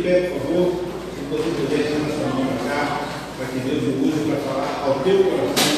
de pé, por favor, se você puder tirar essa mão para cá, para que Deus o use para falar ao teu coração,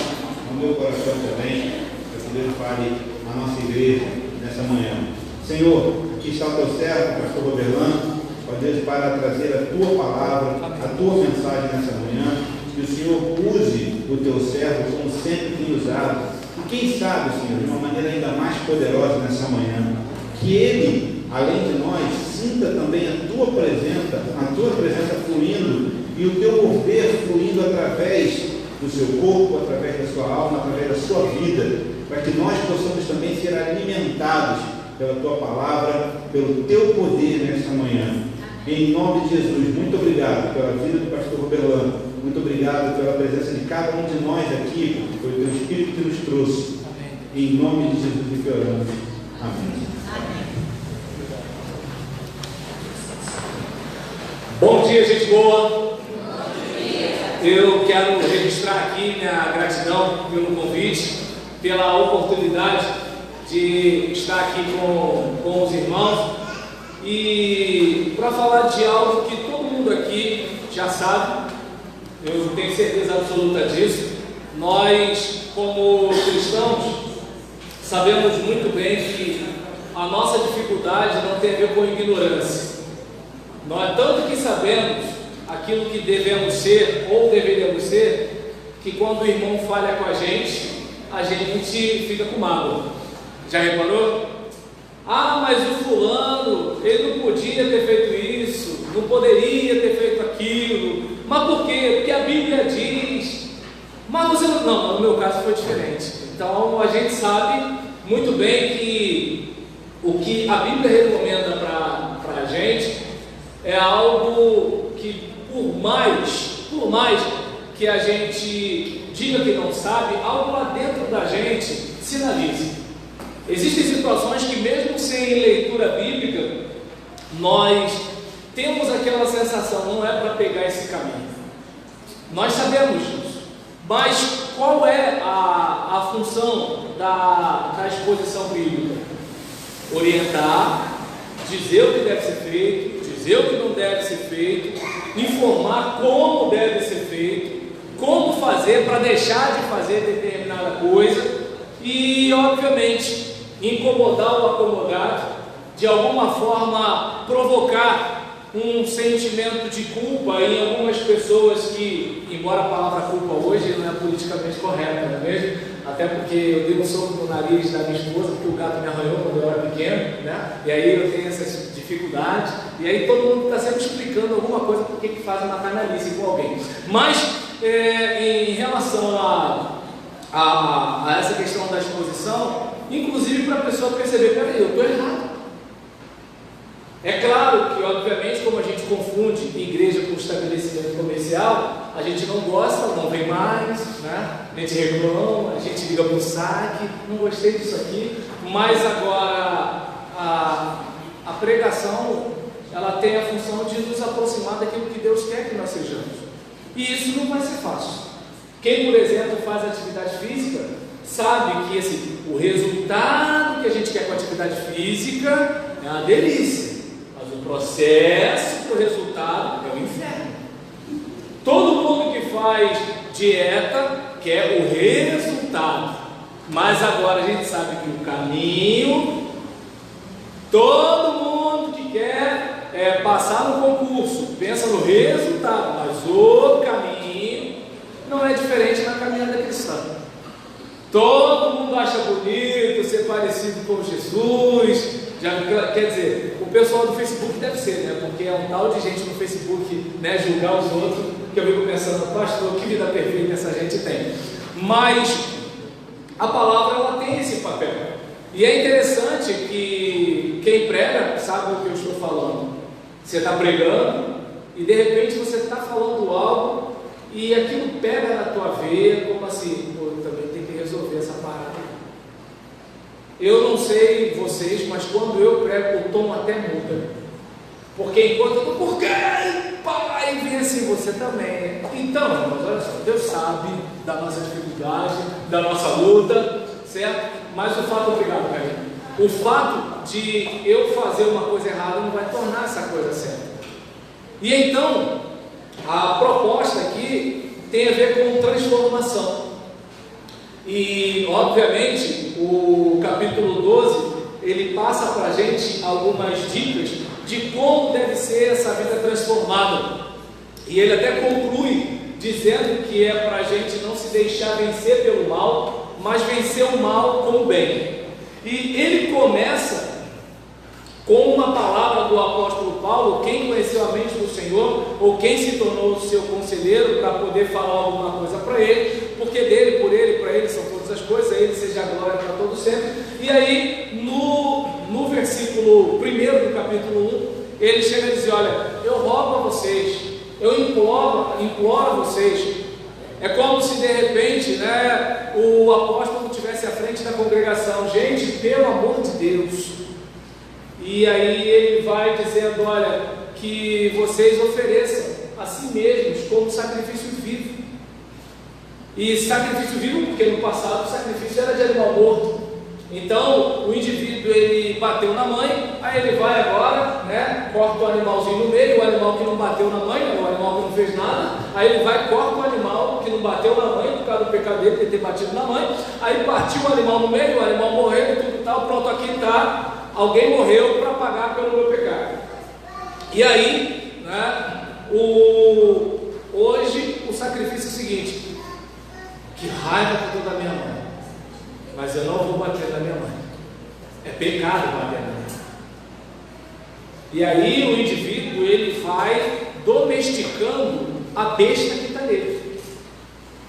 ao meu coração também, para que Deus fale à nossa igreja nessa manhã. Senhor, aqui está o teu servo, o pastor Roberlano, ó Deus, para trazer a tua palavra, a tua mensagem nessa manhã, que o Senhor use o teu servo como sempre tem usado, e quem sabe, Senhor, de uma maneira ainda mais poderosa nessa manhã, que ele, além de nós, sinta também a tua presença fluindo, e o teu mover fluindo através do seu corpo, através da sua alma, através da sua vida, para que nós possamos também ser alimentados pela tua palavra, pelo teu poder nesta manhã. Em nome de Jesus, muito obrigado pela vida do pastor Roberlano, muito obrigado pela presença de cada um de nós aqui, porque foi o teu Espírito que nos trouxe. Em nome de Jesus que oramos. Amém. Bom dia, gente boa. Eu quero registrar aqui minha gratidão pelo convite, pela oportunidade de estar aqui com os irmãos e para falar de algo que todo mundo aqui já sabe, eu tenho certeza absoluta disso. Nós, como cristãos, sabemos muito bem que a nossa dificuldade não tem a ver com ignorância. Nós tanto que sabemos aquilo que devemos ser ou deveríamos ser, que quando o irmão falha com a gente fica com mágoa. Já reparou? Ah, mas o fulano, ele não podia ter feito isso, não poderia ter feito aquilo. Mas por quê? Porque a Bíblia diz. Mas você não, no meu caso foi diferente. Então a gente sabe muito bem que o que a Bíblia recomenda para a gente é algo que, por mais que a gente diga que não sabe, algo lá dentro da gente sinaliza. Existem situações que, mesmo sem leitura bíblica, nós temos aquela sensação, não é para pegar esse caminho. Nós sabemos disso, mas qual é a função da exposição bíblica? Orientar, dizer o que deve ser feito, dizer o que não deve ser feito, informar como deve ser feito, como fazer para deixar de fazer determinada coisa e, obviamente, incomodar o acomodado, de alguma forma provocar um sentimento de culpa em algumas pessoas que, embora a palavra culpa hoje não é politicamente correta, não é mesmo? Até porque eu dei um soco no nariz da minha esposa, porque o gato me arranhou quando eu era pequeno, né? E aí eu tenho essas dificuldades, e aí todo mundo está sempre explicando alguma coisa porque que faz uma canalice com alguém. Mas, em relação a essa questão da exposição, inclusive para a pessoa perceber, peraí, eu estou errado. É claro que, obviamente, como a gente confunde igreja com estabelecimento comercial, a gente não gosta, não vem mais, né? A gente reclama, a gente liga para o saque, não gostei disso aqui, mas agora a pregação, ela tem a função de nos aproximar daquilo que Deus quer que nós sejamos. E isso não vai ser fácil. Quem, por exemplo, faz atividade física, sabe que o resultado que a gente quer com a atividade física é uma delícia. O processo para o resultado é o inferno. Todo mundo que faz dieta quer o resultado, mas agora a gente sabe que o caminho, todo mundo que quer passar no concurso pensa no resultado, mas o caminho não é diferente na caminhada cristã. Todo mundo acha bonito ser parecido com Jesus. Quer dizer, o pessoal do Facebook deve ser, né? Porque é um tal de gente no Facebook, né, julgar os outros, que eu fico pensando, pastor, que vida perfeita essa gente tem. Mas a palavra, ela tem esse papel. E é interessante que quem prega sabe o que eu estou falando. Você está pregando e de repente você está falando algo e aquilo pega na tua veia, como assim, pô, eu também tenho que resolver essa parada. Eu não sei vocês, mas quando eu prego, o tom até muda. Porque enquanto eu estou, por quê? Pai, vem assim, você também, né? Então, irmãos, olha só, Deus sabe da nossa dificuldade, da nossa luta, certo? Mas o fato, obrigado, Caio. O fato de eu fazer uma coisa errada não vai tornar essa coisa certa. E então, a proposta aqui tem a ver com transformação. E, obviamente, o capítulo 12, ele passa para a gente algumas dicas de como deve ser essa vida transformada. E ele até conclui dizendo que é para a gente não se deixar vencer pelo mal, mas vencer o mal com o bem. E ele começa com uma palavra do apóstolo Paulo: quem conheceu a mente do Senhor, ou quem se tornou seu conselheiro para poder falar alguma coisa para ele, porque dele, por ele, para ele são todas as coisas, a ele seja a glória para todo sempre. E aí, no versículo 1 do capítulo 1, ele chega a dizer: olha, eu rogo a vocês, eu imploro a vocês. É como se de repente, né, o apóstolo estivesse à frente da congregação: gente, pelo amor de Deus. E aí ele vai dizendo: olha, que vocês ofereçam a si mesmos como sacrifício vivo. E sacrifício vivo, porque no passado o sacrifício era de animal morto. Então o indivíduo, ele bateu na mãe, aí ele vai agora, né, corta o animalzinho no meio, o animal que não bateu na mãe, o animal que não fez nada, aí ele vai, corta o animal que não bateu na mãe por causa do pecado dele, ter batido na mãe, aí partiu o animal no meio, o animal morreu e tudo tal, pronto, aqui está, alguém morreu para pagar pelo meu pecado. E aí, né, hoje o sacrifício é o seguinte: que raiva que eu estou da minha mãe, mas eu não vou bater na minha mãe. É pecado bater na minha mãe. E aí o indivíduo, ele vai domesticando a besta que está nele.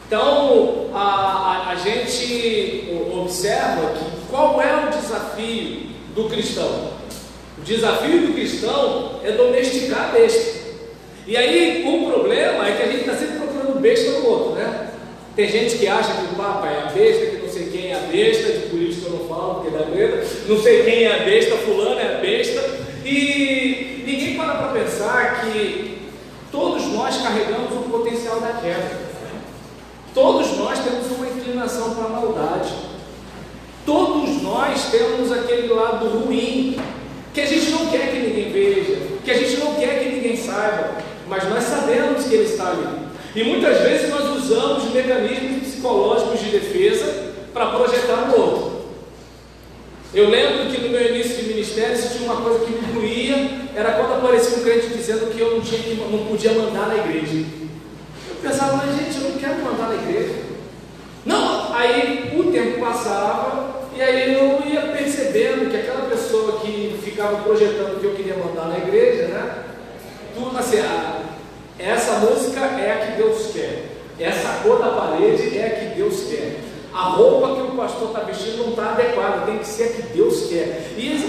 Então a gente observa que qual é o desafio do cristão? O desafio do cristão é domesticar a besta. E aí o problema é que a gente está sempre procurando besta no outro, né? Tem gente que acha que o Papa é a besta, que não sei quem é a besta, de política eu não falo, porque dá medo, não sei quem é a besta, fulano é a besta, e ninguém para pensar que todos nós carregamos um potencial da queda, todos nós temos uma inclinação para a maldade, todos nós temos aquele lado ruim, que a gente não quer que ninguém veja, que a gente não quer que ninguém saiba, mas nós sabemos que ele está ali. E muitas vezes nós usamos mecanismos psicológicos de defesa para projetar no outro. Eu lembro que no meu início de ministério, se tinha uma coisa que me doía, era quando aparecia um crente dizendo que eu não podia mandar na igreja. Eu pensava: mas gente, eu não quero mandar na igreja. Não, aí o tempo passava e aí eu ia percebendo que aquela pessoa que ficava projetando que eu queria mandar na igreja, né? Tudo assim, essa música é a que Deus quer, essa cor da parede é a que Deus quer, a roupa que o pastor está vestindo não está adequada, tem que ser a que Deus quer. E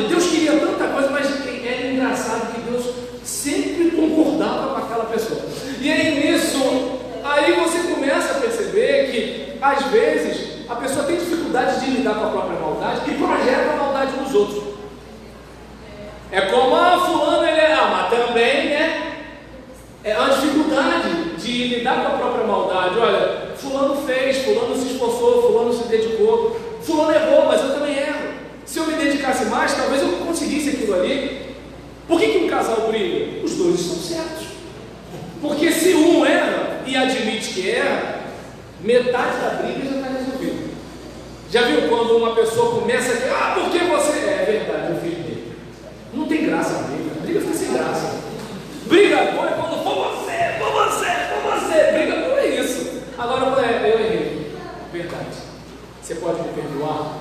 Deus queria tanta coisa, mas é engraçado que Deus sempre concordava com aquela pessoa. E aí nisso, aí você começa a perceber que às vezes a pessoa tem dificuldade de lidar com a própria maldade e projeta a maldade nos outros. É como fulano, ele é, mas também, né? É a dificuldade de lidar com a própria maldade. Olha, fulano fez, fulano se esforçou, fulano se dedicou, fulano errou, mas eu também erro. Se eu me dedicasse mais, talvez eu conseguisse aquilo ali. Por que um casal briga? Os dois estão certos. Porque se um erra e admite que erra, metade da briga já está resolvida. Já viu quando uma pessoa começa a dizer: por que você... É verdade, eu fiz briga. Não tem graça a briga. A briga fica sem graça. Briga agora é quando for você, briga não é isso. Agora eu errei. Verdade. Você pode me perdoar?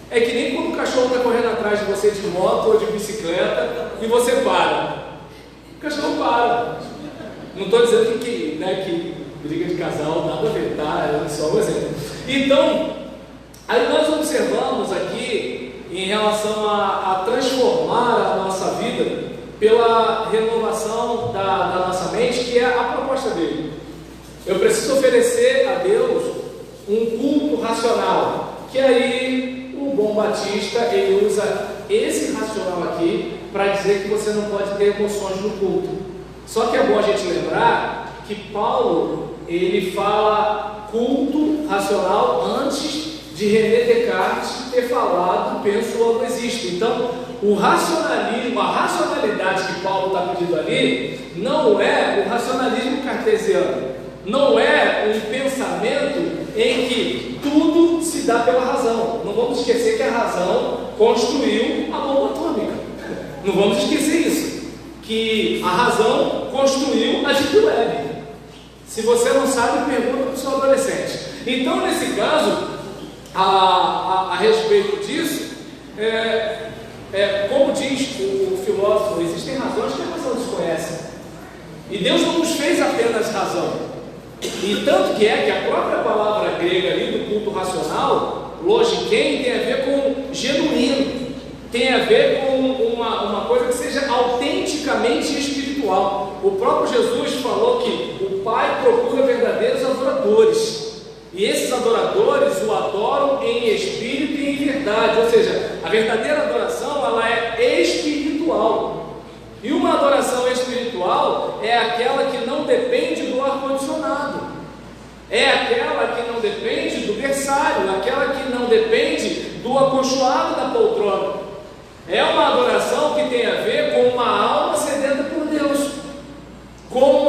É que nem quando o cachorro está correndo atrás de você de moto ou de bicicleta e você para. O cachorro para. Não estou dizendo que briga de casal nada a ver, tá? É só um exemplo. Então, aí nós observamos aqui em relação a transformar a nossa vida pela renovação da nossa mente, que é a proposta dele. Eu preciso oferecer a Deus um culto racional, que aí o bom batista, ele usa esse racional aqui para dizer que você não pode ter emoções no culto. Só que é bom a gente lembrar que Paulo, ele fala culto racional antes de René Descartes ter falado, penso, logo existo. Então, o racionalismo, a racionalidade que Paulo está pedindo ali, não é o racionalismo cartesiano, não é um pensamento em que tudo se dá pela razão. Não vamos esquecer que a razão construiu a bomba atômica. Não vamos esquecer isso, que a razão construiu a Deep Web. Se você não sabe, pergunta para o seu adolescente. Então, nesse caso, a respeito disso, como diz o filósofo, existem razões que a razão desconhece. E Deus não nos fez apenas razão. E tanto que a própria palavra grega ali do culto racional, logiquem, tem a ver com genuíno, tem a ver com uma coisa que seja autenticamente espiritual. O próprio Jesus falou que o Pai procura verdadeiros adoradores. E esses adoradores o adoram em espírito e em verdade. Ou seja, a verdadeira adoração, ela é espiritual. E uma adoração espiritual é aquela que não depende do ar-condicionado. É aquela que não depende do berçário, aquela que não depende do acolchoado da poltrona. É uma adoração que tem a ver com uma alma sedenta por Deus. Como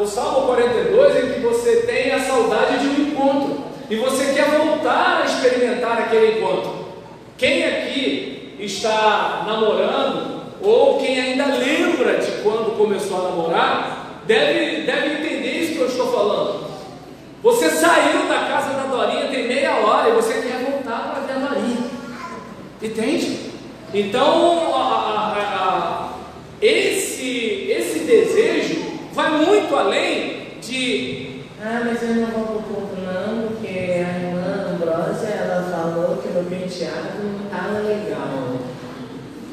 o Salmo 42, em que você tem a saudade de um encontro e você quer voltar a experimentar aquele encontro. Quem aqui está namorando, ou quem ainda lembra de quando começou a namorar, deve entender isso que eu estou falando. Você saiu da casa da Dorinha tem meia hora e você quer voltar para ver a Dorinha. Entende? Então, esse desejo vai muito além de mas eu não vou pro culto não, porque a irmã Ambrósia, ela falou que meu penteado não estava legal.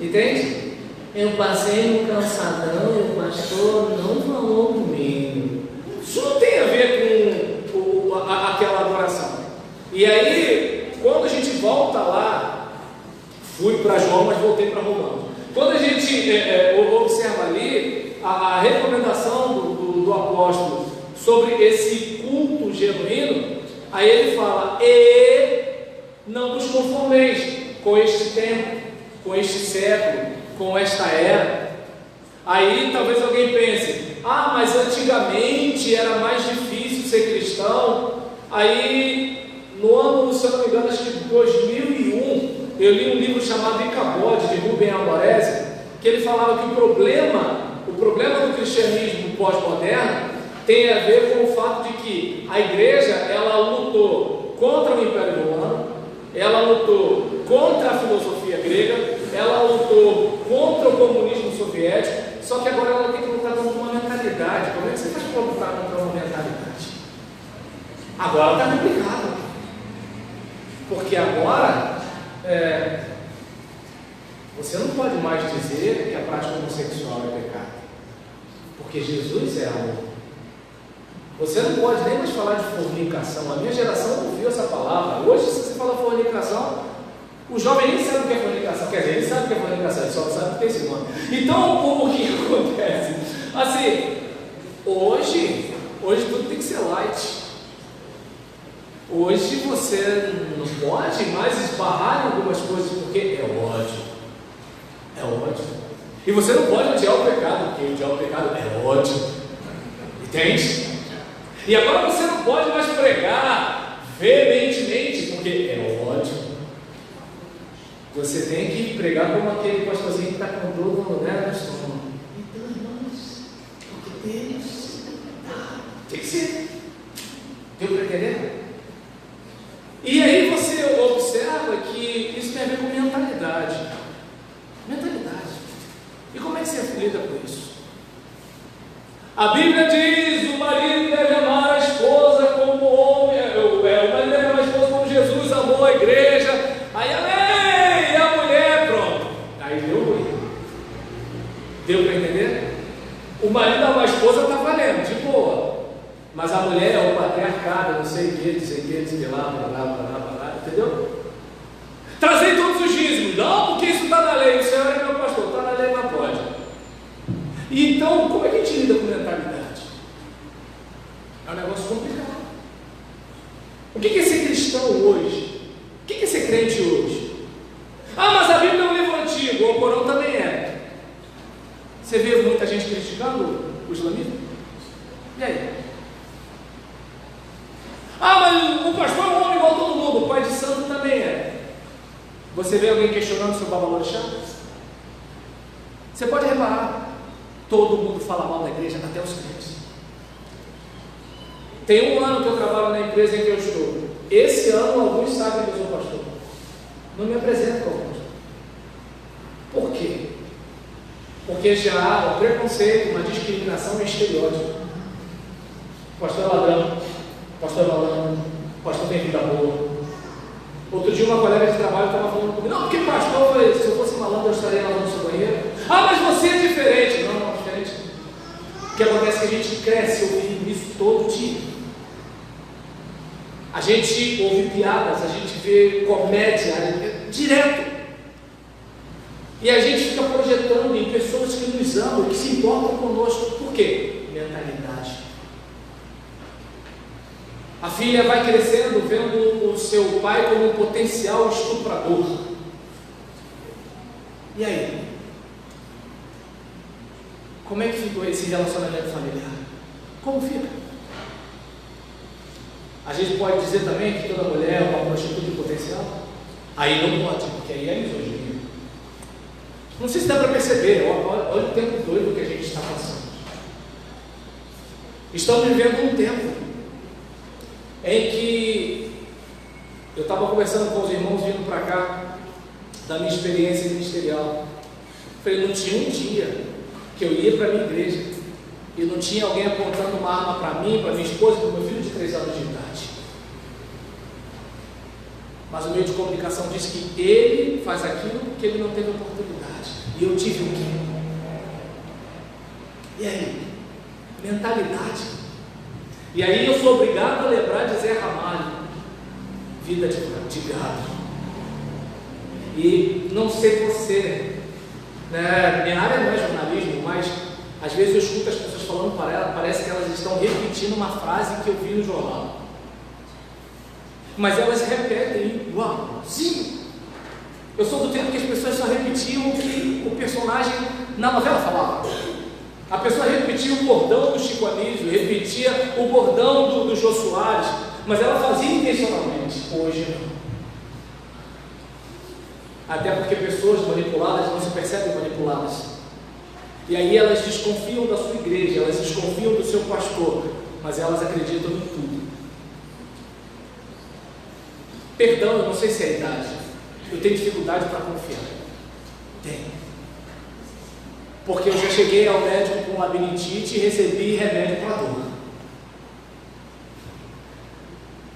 Entende? Eu passei no calçadão e o pastor não falou comigo. Isso não tem a ver com aquela adoração. E aí, quando a gente volta lá, fui para João, mas voltei para Romano. Quando a gente observa ali a recomendação do apóstolo sobre esse culto genuíno, aí ele fala: e não vos conformeis com este tempo, com este século, com esta era. Aí talvez alguém pense: mas antigamente era mais difícil ser cristão. Aí no ano, se eu não me engano, acho que 2001, eu li um livro chamado Icabod, de Rubem Alvarez, que ele falava que o problema do cristianismo pós-moderno tem a ver com o fato de que a igreja, ela lutou contra o Império Romano, ela lutou contra a filosofia grega, ela lutou contra o comunismo soviético, só que agora ela tem que lutar contra uma mentalidade. Como é que você faz para lutar contra uma mentalidade? Agora está complicado, porque agora você não pode mais dizer que a prática homossexual é pecado, porque Jesus é amor. Você não pode nem mais falar de fornicação. A minha geração não ouviu essa palavra. Hoje, se você fala fornicação, o jovem nem sabe o que é fornicação. Quer dizer, ele sabe o que é fornicação, ele só não sabe o que tem esse nome. Então, o que acontece? Assim, hoje tudo tem que ser light. Hoje você não pode mais esbarrar em algumas coisas, porque é ódio. É ódio. E você não pode odiar o pecado, porque odiar o pecado é ódio. Entende? E agora você não pode mais pregar veementemente, porque é ódio. Você tem que pregar como aquele pastorzinho que está com dor no estômago. Então, irmãos, o que Deus tem que ser. Deu para entender? E aí você observa que isso tem a ver com mentalidade. Mentalidade. E como é que você lida com isso? A Bíblia diz: o marido deve amar a esposa como o homem, o marido deve amar a esposa como Jesus amou a igreja. Aí, amém! E a mulher, pronto. Aí deu ruim. Deu para entender? O marido amar a esposa está valendo, de boa. Mas a mulher é o patriarcado, não sei o que, diz que lá, entendeu? Trazei todos os dízimos. Não, porque isso está na lei. O Senhor é meu pastor, está na lei, não pode. E então, como é que a gente lida com mentalidade? É um negócio complicado. O que é ser cristão hoje? questionando o islamismo? E aí? Ah, mas o pastor é um homem igual a todo mundo, o pai de santo também é. Você vê alguém questionando seu babalorixá? Você pode reparar, todo mundo fala mal da igreja, até os crentes. Tem um ano que eu trabalho na empresa em que eu estou. Esse ano alguns sabem que eu sou pastor. Não me apresento como pastor. Por quê? Porque já há um preconceito, uma discriminação e estereótipo. Pastor é ladrão, pastor é malandro, pastor tem vida boa. Outro dia uma colega de trabalho estava falando comigo, não, porque pastor, se eu fosse malandro eu estaria lavando seu banheiro. Ah, mas você é diferente. Não, não é diferente. O que acontece é que a gente cresce ouvindo isso todo dia. A gente ouve piadas, a gente vê comédia direto. E a gente fica projetando em pessoas que nos amam, que se importam conosco. Por quê? Mentalidade. A filha vai crescendo vendo o seu pai como um potencial estuprador. E aí? Como é que ficou esse relacionamento familiar? Como fica? A gente pode dizer também que toda mulher é uma prostituta em potencial? Aí não pode, porque aí é misoginia. Não sei se dá para perceber, olha o tempo doido que a gente está passando. Estamos vivendo um tempo em que eu estava conversando com os irmãos vindo para cá, da minha experiência ministerial. Falei, não tinha um dia que eu ia para a minha igreja e não tinha alguém apontando uma arma para mim, para minha esposa e para o meu filho de 3 anos de idade. Mas o meio de comunicação diz que ele faz aquilo porque ele não teve oportunidade. E eu tive o quê? E aí? Mentalidade. E aí eu sou obrigado a lembrar de Zé Ramalho, vida de gado. E não sei você, né? Minha área não é jornalismo, mas às vezes eu escuto as pessoas falando para ela, parece que elas estão repetindo uma frase que eu vi no jornal. Mas elas repetem igualzinho. Eu sou do tempo que as pessoas só repetiam o que o personagem na novela falava. A pessoa repetia o bordão do Chico Anísio, repetia o bordão do Jô Soares, mas ela fazia intencionalmente. Hoje não. Até porque pessoas manipuladas não se percebem manipuladas. E aí elas desconfiam da sua igreja, elas desconfiam do seu pastor, mas elas acreditam em tudo. Perdão, eu não sei se é a idade. Eu tenho dificuldade para confiar. Tenho. Porque eu já cheguei ao médico com labirintite e recebi remédio para dor.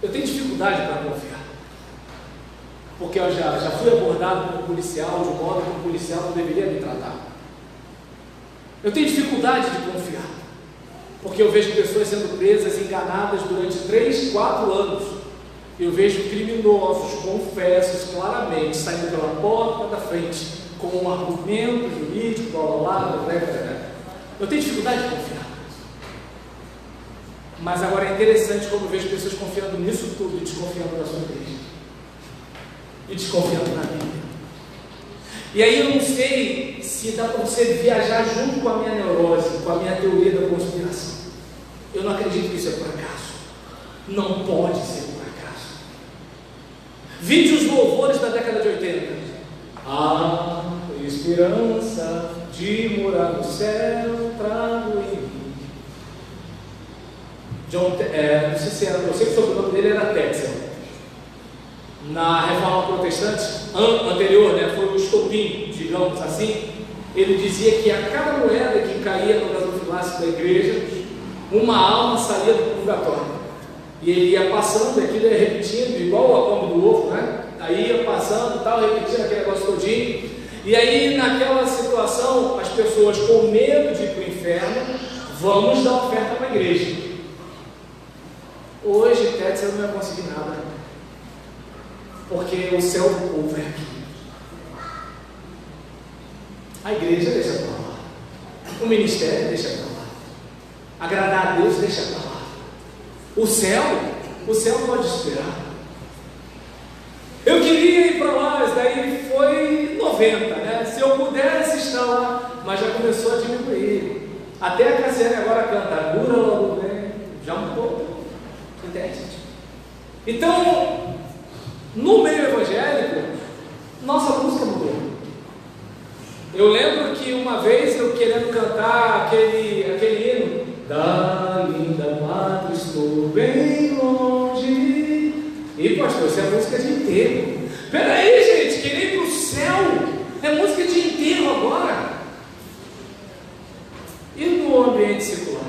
Eu tenho dificuldade para confiar. Porque eu já fui abordado por um policial de um modo que um policial não deveria me tratar. Eu tenho dificuldade de confiar. Porque eu vejo pessoas sendo presas, enganadas durante 3, 4 anos. Eu vejo criminosos, confessos claramente, saindo pela porta da frente, com um argumento jurídico, blá, blá, blá. Eu tenho dificuldade de confiar. Mas agora é interessante quando eu vejo pessoas confiando nisso tudo e desconfiando da sua igreja. E desconfiando na Bíblia. E aí eu não sei se dá para você viajar junto com a minha neurose, com a minha teoria da conspiração. Eu não acredito que isso é por acaso. Não pode ser por acaso. Vide os louvores da década de 80. A esperança de morar no céu trago em mim. Não sei se era, eu sei que o sobrenome dele era Tetzel. Na reforma protestante anterior, né, foi o estopim, digamos assim. Ele dizia que a cada moeda que caía no gasofilácio da igreja, uma alma saía do purgatório. E ele ia passando, aquilo ia repetindo, igual o acombo do ovo, né? Aí ia passando, tal, repetindo aquele negócio todinho. E aí, naquela situação, as pessoas com medo de ir para o inferno, vamos dar oferta para a igreja. Hoje, Tetzel não vai conseguir nada, porque o céu do povo é aqui. A igreja deixa para lá. O ministério deixa para lá. Agradar a Deus deixa para lá. O céu pode esperar. Eu queria ir para lá, mas daí foi 90, né? Se eu pudesse estar lá, mas já começou a diminuir. Até a Cassiane agora canta, cura logo bem, já mudou, entende? Então, no meio evangélico, nossa música mudou. Eu lembro que uma vez eu querendo cantar aquele hino, da linda pátria estou bem longe. E pastor, isso é música de enterro. Peraí, gente, querer ir para o céu é música de enterro agora. E no ambiente secular?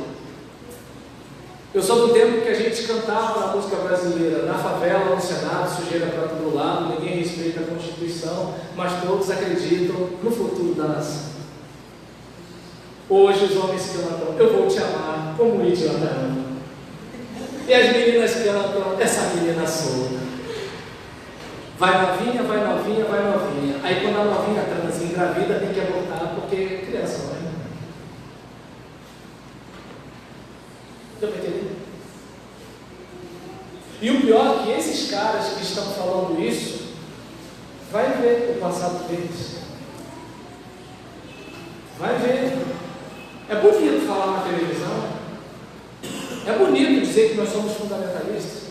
Eu sou do tempo que a gente cantava a música brasileira na favela, no Senado, sujeira para todo lado, ninguém respeita a Constituição, mas todos acreditam no futuro da nação. Hoje os homens cantam, eu vou te amar como o idiota ama. E as meninas cantam, essa menina solta. Vai novinha, vai novinha, vai novinha. Aí quando a novinha trans engravida, tem que abortar, porque criança morre. Deu para entender? E o pior é que esses caras que estão falando isso, vai ver o passado deles. Vai ver. É bonito falar na televisão. É bonito dizer que nós somos fundamentalistas.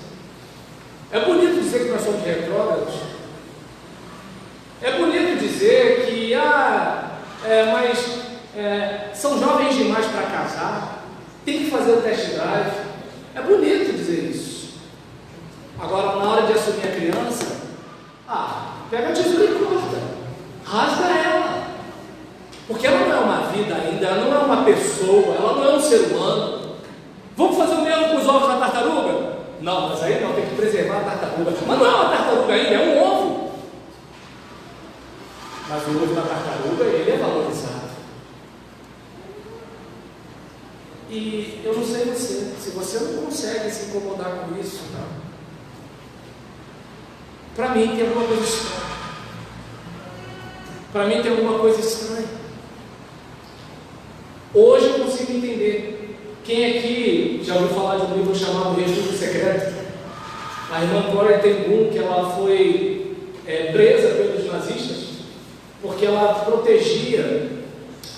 É bonito dizer que nós somos retrógrados. É bonito dizer que são jovens demais para casar. Tem que fazer o test drive. É bonito dizer isso. Agora, na hora de assumir a criança, pega a tesoura e corta. Rasga ela. Porque ela não é uma vida ainda, ela não é uma pessoa, ela não é um ser humano. Vamos fazer o mesmo com os ovos da tartaruga? Não, mas aí não, tem que preservar a tartaruga. Mas não é uma tartaruga ainda, é um ovo. Mas o ovo da tartaruga, ele é valorizado. E eu não sei você, se você não consegue se incomodar com isso, para mim tem alguma coisa estranha. Para mim tem alguma coisa estranha. Hoje eu consigo entender. Quem aqui já ouviu falar de um livro chamado Refúgio Secreto? A irmã Corrie ten Boom, que ela foi presa pelos nazistas porque ela protegia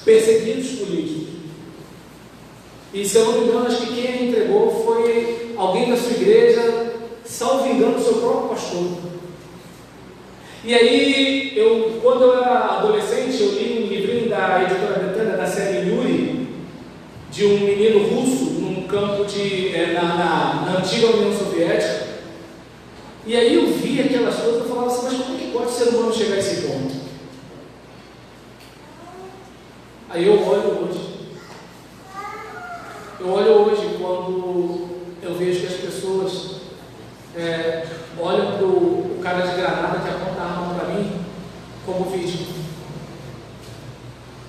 perseguidos políticos. E se eu não me engano, acho que quem a entregou foi alguém da sua igreja, salvo engano, o seu próprio pastor. E aí, quando eu era adolescente, eu li um livrinho da editora Betânia, da série Yuri, de um menino russo, num campo na antiga União Soviética. E aí eu vi aquelas coisas e falava assim, mas como é que pode o ser humano chegar a esse ponto? Aí eu olho hoje quando eu vejo que as pessoas olham para o cara de granada que aponta a arma para mim como vítima.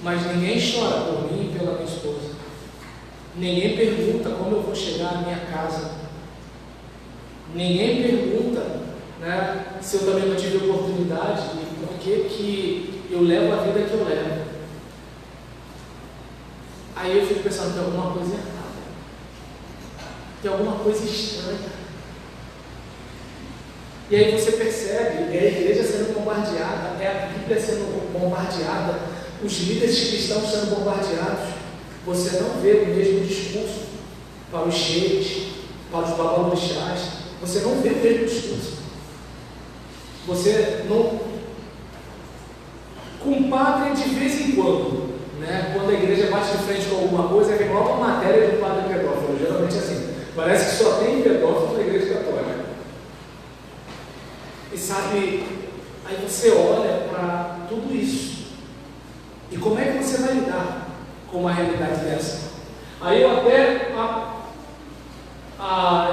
Mas ninguém chora por mim e pela minha esposa. Ninguém pergunta como eu vou chegar à minha casa. Ninguém pergunta, se eu também não tive oportunidade e por que eu levo a vida que eu levo. Aí eu fico pensando, tem alguma coisa errada. Tem alguma coisa estranha. E aí você percebe, é a igreja sendo bombardeada, é a Bíblia sendo bombardeada, os líderes cristãos sendo bombardeados. Você não vê o mesmo discurso para os sheiks, para os babalorixás. Você não vê o mesmo discurso. Você não... Compadre de vez em quando, quando a igreja bate de frente com alguma coisa, é igual uma matéria de um padre pedófilo. Geralmente é assim. Parece que só tem pedófilo na igreja católica. E sabe, aí você olha para tudo isso. E como é que você vai lidar com uma realidade dessa? Aí eu até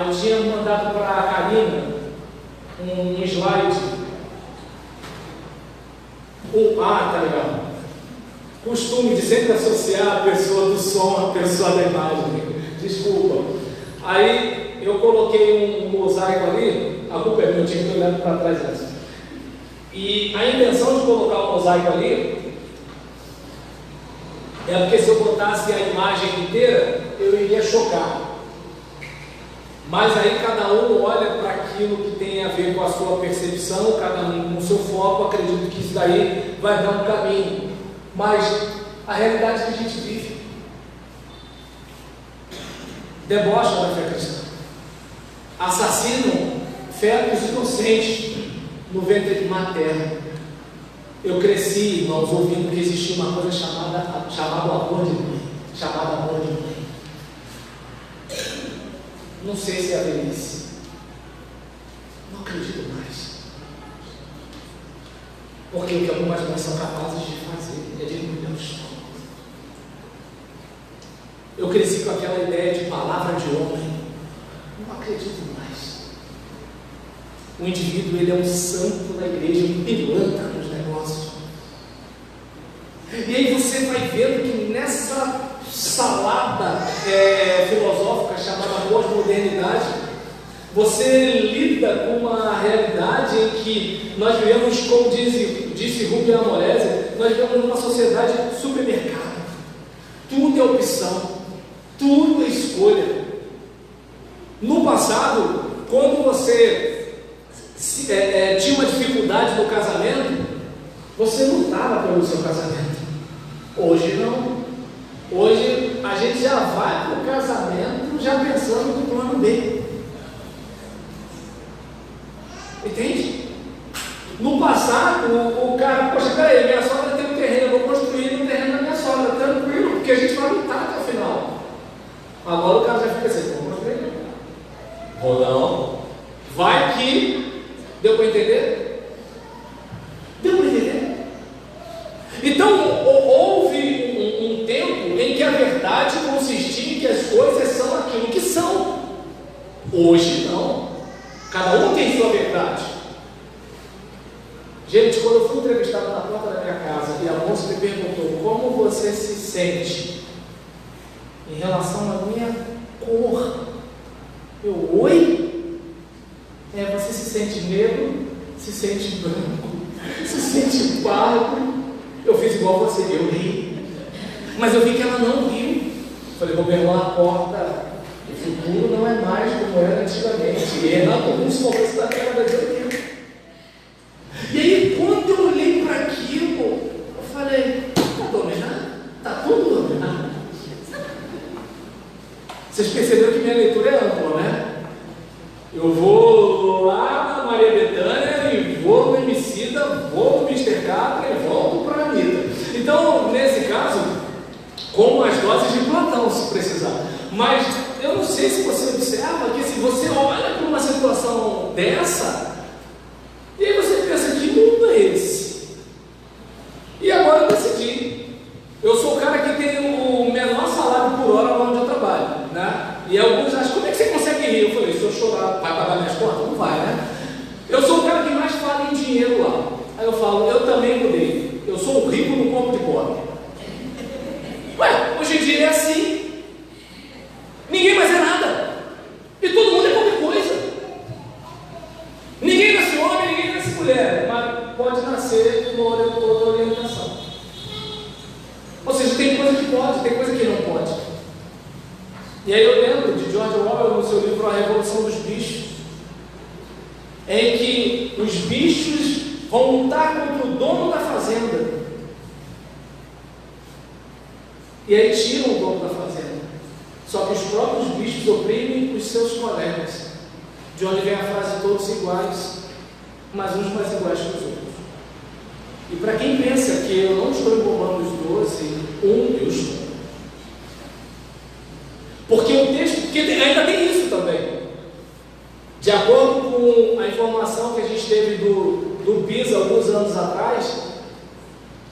eu tinha mandado para a Karina um slide. Tá legal. Costume de sempre associar a pessoa do som à pessoa da imagem. Desculpa. Aí eu coloquei um mosaico ali, a culpa é minha, eu tinha que olhar para trás antes. E a intenção de colocar o mosaico ali é porque se eu botasse a imagem inteira, eu iria chocar. Mas aí cada um olha para aquilo que tem a ver com a sua percepção, cada um no seu foco, acredito que isso daí vai dar um caminho. Mas a realidade que a gente vive, debocham da fé cristã, assassinam fetos inocentes no ventre materno. Eu cresci, irmãos, ouvindo que existia uma coisa chamada amor de mãe, chamada amor de mãe. Não sei se é a velhice. Não acredito mais. Porque o que algumas mães são capazes de fazer é diminuir o estômago. Eu cresci com aquela ideia de palavra de homem. Não acredito mais. O indivíduo, ele é um santo da igreja, um pilantra nos negócios. E aí você vai vendo que nessa salada filosófica chamada pós-modernidade, você lida com uma realidade em que nós vivemos, como disse Rubem Amorese, nós vivemos numa sociedade de supermercado. Tudo é opção, tudo é escolha. No passado, quando você tinha uma dificuldade no casamento, você lutava pelo seu casamento. Hoje não. Hoje a gente já vai para o casamento já pensando no plano B. Entende? No passado, o cara, poxa, peraí, minha sogra tem um terreno, eu vou construir no terreno da minha sogra, tranquilo, porque a gente vai lutar até o final. Agora o cara já fica assim, vou construir. Ou não? Vai que. Deu para entender? Deu para entender? Então, houve um tempo em que a verdade consistia em que as coisas são aquilo que são. Hoje não. Cada um tem sua verdade. Gente, quando eu fui entrevistado na porta da minha casa e a moça me perguntou como você se sente em relação à minha cor, eu, oi? Você se sente negro, se sente branco, se sente pardo. Eu fiz igual você, eu ri. Mas eu vi que ela não riu. Falei, vou berrar a porta. O futuro não é mais como era antigamente. E Renato Augusto falou isso da década de 80. E aí, quando eu olhei para aquilo, eu falei, tá dominado? Tá tudo dominado. Vocês perceberam que minha leitura é ampla, né? Eu vou lá na Maria Bethânia e vou no Emicida, vou no Mr. Catra e volto para a Anitta. Então, nesse caso, com as doses de Platão, se precisar. Mas eu não sei se você observa que se você olha para uma situação dessa, e aí você pensa, que mundo é esse? E agora eu decidi. Eu sou o cara que tem o menor salário por hora onde eu trabalho, né? E alguns acham, como é que você consegue rir? Eu falei, se eu chorar, vai pagar minhas contas? Não vai, né? Eu sou o cara que mais fala em dinheiro lá. Aí eu falo, eu também mudei. Eu sou um rico no corpo de pobre. Ué, hoje em dia é assim. Ninguém mais é nada. E todo mundo é qualquer coisa. Ninguém nasce homem, ninguém nasce mulher. Mas pode nascer com outra orientação. Ou seja, tem coisa que pode, tem coisa que não pode. E aí eu lembro de George Orwell no seu livro A Revolução dos Bichos, em que os bichos vão lutar contra o dono da fazenda. E aí tiram o dono da fazenda. Só que os próprios bichos oprimem os seus colegas. De onde vem a frase todos iguais, mas uns mais iguais que os outros. E para quem pensa que eu não estou engomando os 12, eu estou. Porque o texto, porque ainda tem isso também. De acordo com a informação que a gente teve do PISA alguns anos atrás,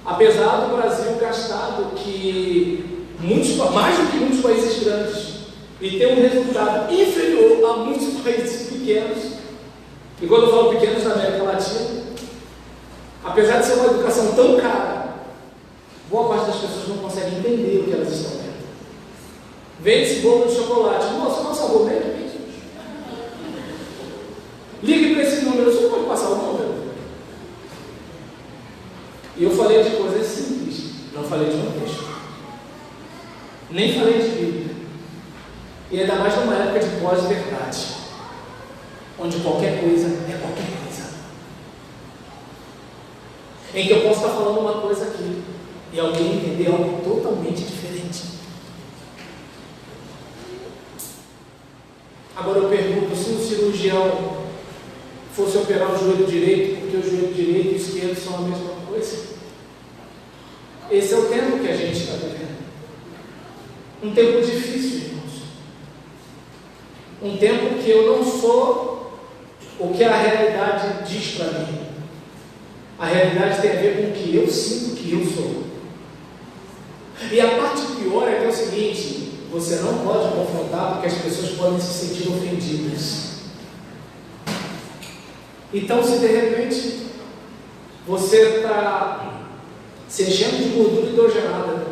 apesar do Brasil gastado mais do que muitos países grandes e ter um resultado inferior a muitos países pequenos, e quando eu falo pequenos na América Latina, apesar de ser uma educação tão cara, boa parte das pessoas não consegue entender o que elas estão vendo. Vende-se bolo de chocolate. Moça, qual sabor mesmo? Ligue para esse número. Você pode passar o número? E eu falei de coisas simples. Não falei de um texto. Nem falei de Bíblia. E ainda mais numa época de pós-verdade, onde qualquer coisa é qualquer coisa. Em que eu posso estar falando uma coisa aqui e alguém entender algo totalmente diferente. fosse operar o joelho direito, porque o joelho direito e o esquerdo são a mesma coisa. Esse é o tempo que a gente está vivendo. Um tempo difícil, irmãos. Um tempo que eu não sou o que a realidade diz para mim. A realidade tem a ver com o que eu sinto que eu sou. E a parte pior é que é o seguinte: você não pode confrontar porque as pessoas podem se sentir ofendidas. Então, se de repente você está se enchendo de gordura hidrogenada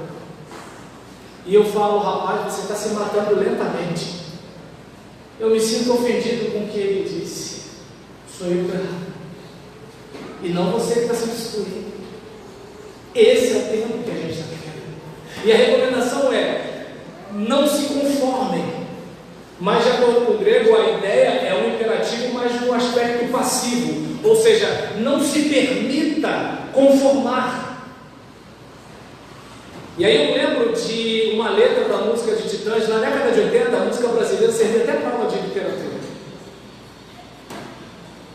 e eu falo, rapaz, você está se matando lentamente, eu me sinto ofendido com o que ele disse. Sou eu que estou errado e não você que está se destruindo. Esse é o tempo que a gente está vivendo. E a recomendação é: não se conformem. Mas, de acordo com o grego, a ideia é um imperativo, mas no aspecto passivo. Ou seja, não se permita conformar. E aí eu lembro de uma letra da música de Titãs. Na década de 80, a música brasileira servia até prova de literatura.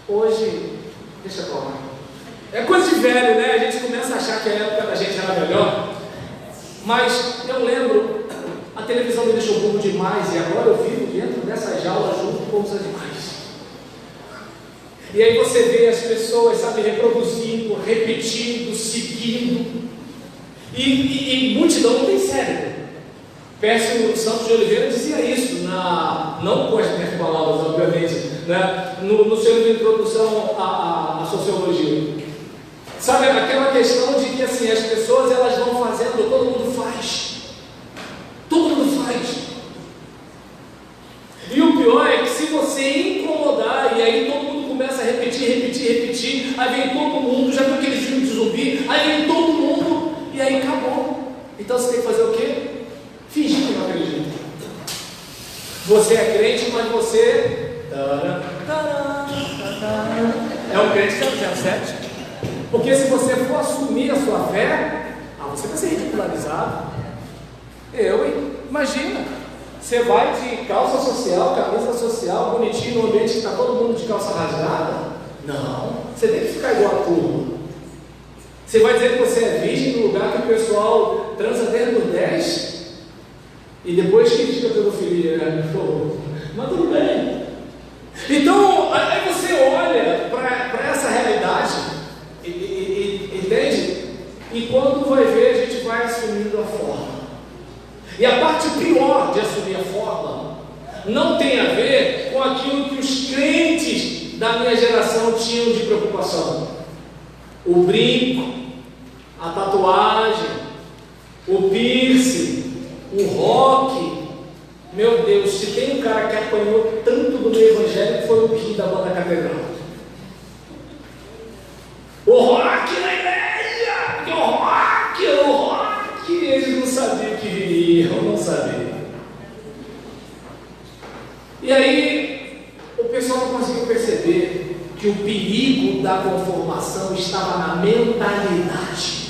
Hoje, deixa eu falar. É coisa de velho, né? A gente começa a achar que a época da gente era melhor. Mas eu lembro, a televisão me deixou burro demais e agora eu vivo dentro dessa jaula junto com os animais. E aí você vê as pessoas, sabe, reproduzindo, repetindo, seguindo. E multidão não tem cérebro. Pércio Santos de Oliveira dizia isso, não com as minhas palavras, obviamente, né? no seu livro de introdução à sociologia. Sabe, aquela questão de que assim, as pessoas elas vão fazendo, todo mundo faz. Todo mundo faz. E o pior é que se você incomodar, e aí todo mundo começa a repetir, aí vem todo mundo, já viu aquele filme de zumbi, aí vem todo mundo, e aí acabou. Então você tem que fazer o quê? Fingir que não acredita. Você é crente, mas você é um crente 007. Porque se você for assumir a sua fé, você vai ser ridicularizado. Imagina, você vai de calça social, camisa social, bonitinho, no ambiente que está todo mundo de calça rasgada? Não, você tem que ficar igual a turma. Você vai dizer que você é virgem no lugar que o pessoal transa desde os 10 e depois critica a pedofilia, né? Mas tudo bem. Então, aí você olha para essa realidade, entende? E quando vai ver, a gente vai assumindo a forma. E a parte pior de assumir a forma não tem a ver com aquilo que os crentes da minha geração tinham de preocupação. O brinco, a tatuagem, o piercing, o rock. Meu Deus, se tem um cara que apanhou tanto do meio evangélico, foi o Kim da banda Catedral. O rock na igreja! O rock, eles não sabiam o que viriam, não sabiam. E aí, o pessoal não conseguiu perceber que o perigo da conformação estava na mentalidade.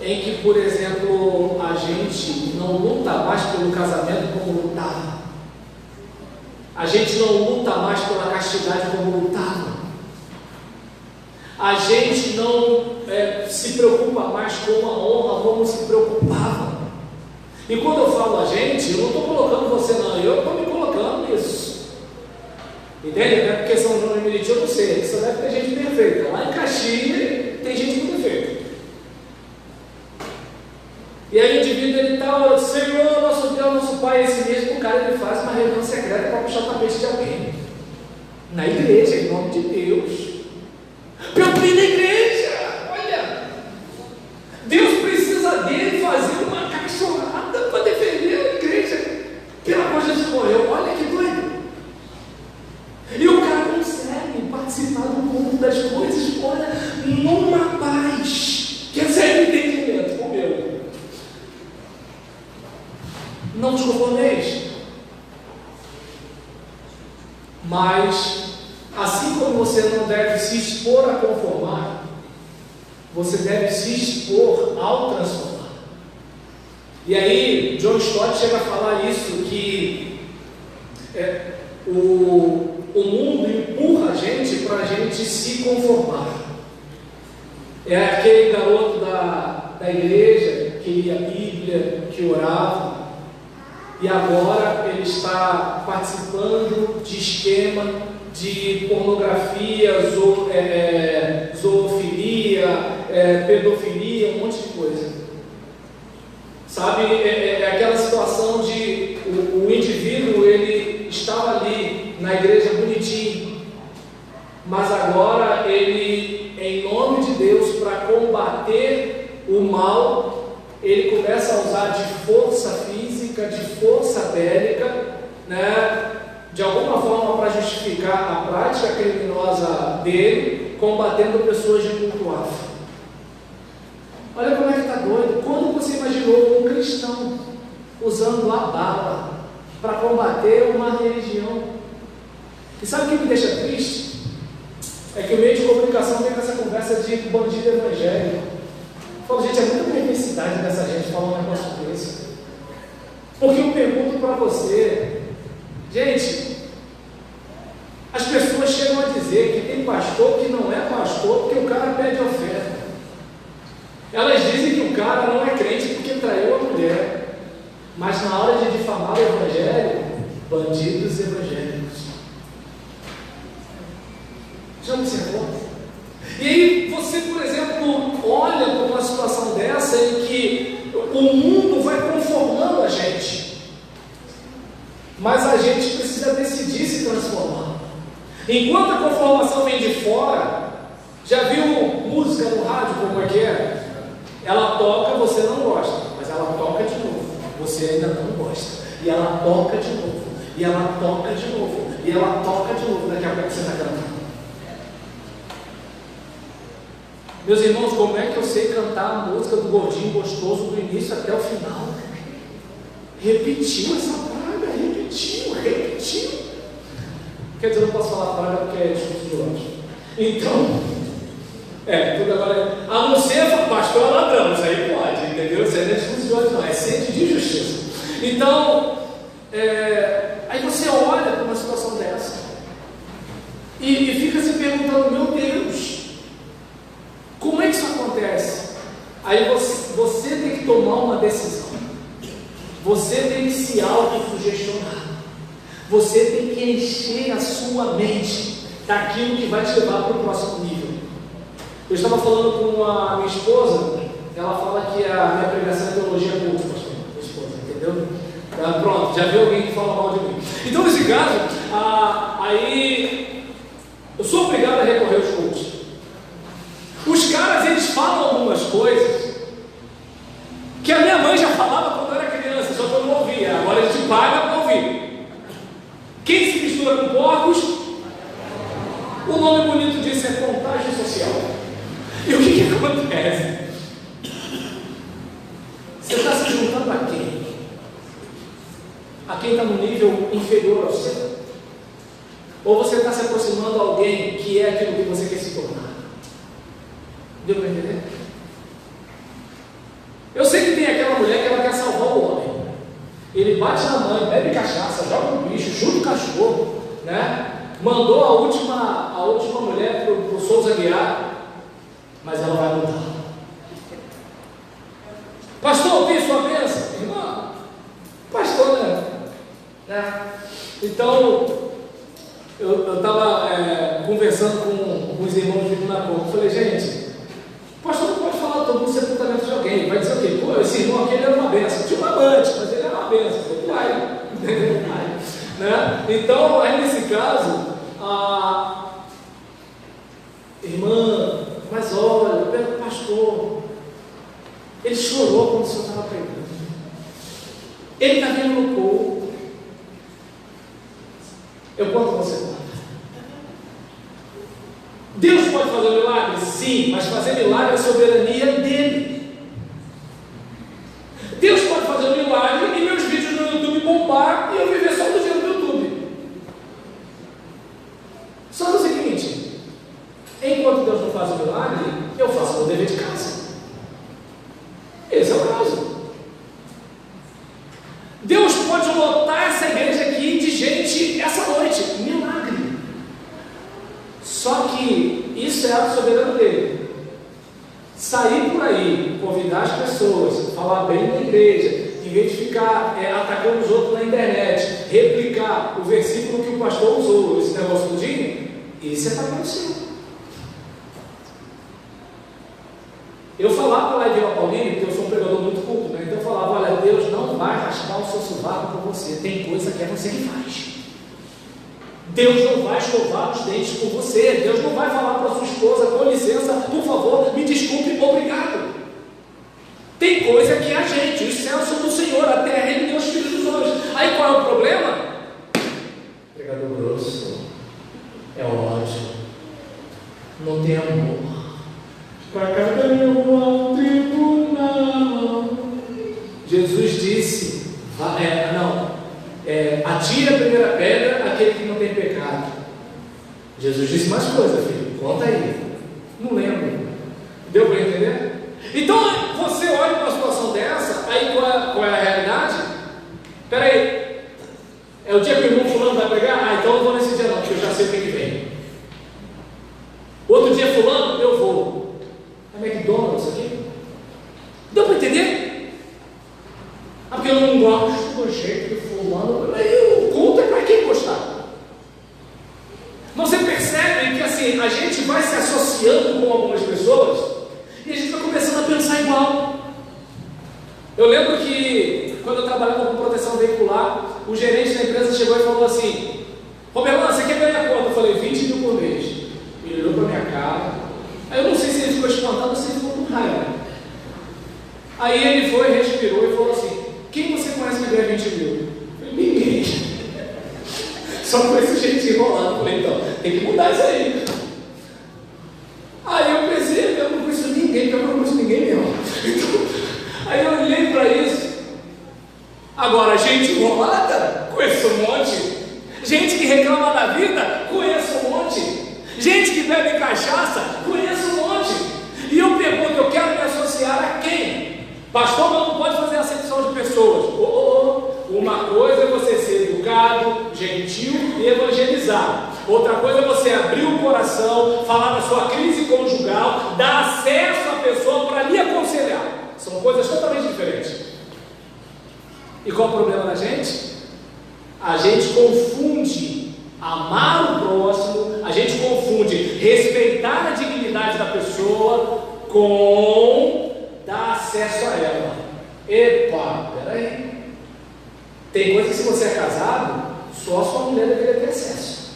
Em que, por exemplo, a gente não luta mais pelo casamento como lutava. A gente não luta mais pela castidade como lutava. A gente não se preocupa mais com a honra como se preocupava. E quando eu falo a gente, eu não estou colocando você não, eu estou me colocando nisso. Entende? Não é porque São João de Meriti, eu não sei, só deve ter gente perfeita. Lá em Caxias tem gente com defeito. E aí o indivíduo ele está, Senhor, nosso Deus, nosso Pai, esse mesmo cara ele faz uma reunião secreta para puxar o tapete de alguém. Na igreja, em nome de Deus. Pelo na igreja, olha, Deus precisa dele fazer uma cachorrada para defender a igreja. Pela coisa de morreu, olha que doido. E o cara consegue participar do mundo das coisas, olha, numa paz, que é sério entendimento, como eu. Não os conformeis, mas assim como você não deve se expor a conformar, você deve se expor ao transformar. E aí, John Stott chega a falar isso, que o mundo empurra a gente para a gente se conformar. É aquele garoto da igreja que lia a Bíblia, que orava, e agora ele está participando de esquema de pornografia, zoofilia, pedofilia, um monte de coisa. Sabe, é aquela situação de o indivíduo, ele estava ali na igreja bonitinho, mas agora ele, em nome de Deus, para combater o mal, ele começa a usar de força física, de força bélica, né, de alguma forma para justificar a prática criminosa dele, combatendo pessoas de culto afro. Olha como é que está doido. Quando você imaginou um cristão usando a bala para combater uma religião? E sabe o que me deixa triste? É que o meio de comunicação tem essa conversa de bandido evangélico. Eu falo, gente, é muita perversidade dessa gente falar um negócio desse. Porque eu pergunto para você, gente, as pessoas chegam a dizer que tem pastor que não é pastor porque o cara pede oferta. Elas dizem que o cara não é crente porque traiu a mulher. Mas na hora de difamar o evangelho, bandidos evangélicos. Já observou? E aí você, por exemplo, olha para uma situação dessa em que o mundo vai conformando a gente, mas a gente precisa decidir se transformar. Enquanto a conformação vem de fora, já viu música no rádio como é que é? Ela toca, você não gosta, mas ela toca de novo, você ainda não gosta, e ela toca de novo, e ela toca de novo, e ela toca de novo, daqui a pouco você está cantando. Meus irmãos, como é que eu sei cantar a música do Gordinho Gostoso do início até o final? Repetiu essa praga, repetiu. Quer dizer, eu não posso falar praga porque é discurso de ódio. Então, tudo agora a não ser pastor ladrão, isso aí pode, entendeu? Isso aí não é discurso de ódio, não, é sede de justiça. Então, aí você olha para uma situação dessa e fica se perguntando, meu Deus, como é que isso acontece? Aí você tem que tomar uma decisão. Você tem que se autossugestionar. Você tem que encher a sua mente daquilo que vai te levar para o próximo nível. Eu estava falando com a minha esposa, ela fala que a minha pregação é teologia culta, pastor, minha esposa, entendeu? Pronto, já viu alguém que fala mal de mim. Então, nesse caso, aí eu sou obrigado a recorrer aos cultos. Os caras, eles falam algumas coisas que a minha mãe já falava quando eu era criança, só que eu não ouvia. Agora a gente paga para ouvir. Quem se mistura com porcos, o nome bonito disso é contágio social. E o que acontece? Você está se juntando a quem? A quem está no nível inferior ao seu? Ou você está se aproximando a alguém que é aquilo que você quer se tornar? Deu para entender? Eu sei que tem aquela mulher que ela quer salvar o homem. Ele bate na mãe, bebe cachaça, joga no bicho, chuta o cachorro, né? Mandou a última mulher para o Souza Guiar, mas ela vai mudar. Pastor, tem sua bênção? Irmão, pastor, né? Então, eu estava conversando com os irmãos de Munacô. Eu falei, gente, o pastor não pode falar todo o sepultamento de alguém. Ele vai dizer o quê? Pô, esse irmão aqui ele era uma bênção. Tinha uma amante, mas ele era uma bênção. Ele vai, né? Então, aí nesse caso, a irmã, mas olha, o pastor, ele chorou quando o senhor estava pregando. Ele está vindo no corpo. Eu conto você conta. Deus pode fazer um milagre? Sim, mas fazer milagre é a soberania dele. Deus pode fazer um milagre e meus vídeos no YouTube bombar e eu viver só do dinheiro do YouTube. Só que é o seguinte, enquanto Deus não faz o milagre, eu faço o meu dever de casa. Esse é o caso. Deus pode lotar essa igreja aqui de gente essa noite. Milagre. aí convidar as pessoas, falar bem na igreja, em vez de ficar atacando os outros na internet, replicar o versículo que o pastor usou, esse negócio do dia, isso é para você. Eu falava lá em Vila Paulina, porque eu sou um pregador muito culto, né? Então eu falava, olha, Deus não vai raspar o seu sovaco por você, tem coisa que é você que faz. Deus não vai escovar os dentes por você, Deus não vai falar para sua esposa, com licença, por favor, me desculpe, obrigado. Tem coisa que é a gente, os céus são do Senhor, a terra Ele deu os filhos dos homens. Aí qual é o problema? Pregador grosso, é ódio, não tem amor. Para cada um ao tribunal. Jesus disse, atire a primeira pedra aquele que não tem pecado. Jesus disse mais coisa, filho, conta aí. Não lembro. Deu para entender? Então, você olha para uma situação dessa, aí qual é a realidade? Espera aí, é o dia que o irmão fulano vai pregar? Então eu não vou nesse dia não, porque eu já sei o que vem. Outro dia fulano, eu vou. É McDonald's aqui? Deu para entender? Porque eu não gosto do jeito de fulano. O culto é para quem gostar. Você percebe que assim, a gente vai se associando com algumas pessoas e a gente vai começando a pensar igual. Eu lembro que quando eu trabalhava com proteção veicular, o gerente da empresa chegou e falou assim: Roberto, você quer ganhar quanto? Eu falei, 20 mil por mês. Ele olhou para minha cara. Aí eu não sei se ele ficou espantado ou se ele ficou com raiva. Aí ele foi, respirou e falou assim: quem você conhece que ganha 20 mil? Eu falei, ninguém. Só conheço gente enrolando. Eu falei, então, tem que mudar isso aí. Aí eu pensei, eu não conheço ninguém, porque eu não conheço ninguém mesmo. Então, aí eu olhei para isso. Agora, gente enrolada, conheço um monte. Gente que reclama da vida, conheço um monte. Gente que bebe cachaça, conheço um monte. E eu pergunto, eu quero me associar a quem? Pastor, mas não pode fazer acepção de pessoas. Uma coisa é você ser educado, gentil e evangelizar. Outra coisa é você abrir o coração, falar da sua crise conjugal, dar acesso à pessoa para lhe aconselhar. São coisas totalmente diferentes. E qual é o problema da gente? A gente confunde amar o próximo, a gente confunde respeitar a dignidade da pessoa com dar acesso a ela. Epa, peraí. Tem coisa que se você é casado, só a sua mulher deveria ter acesso.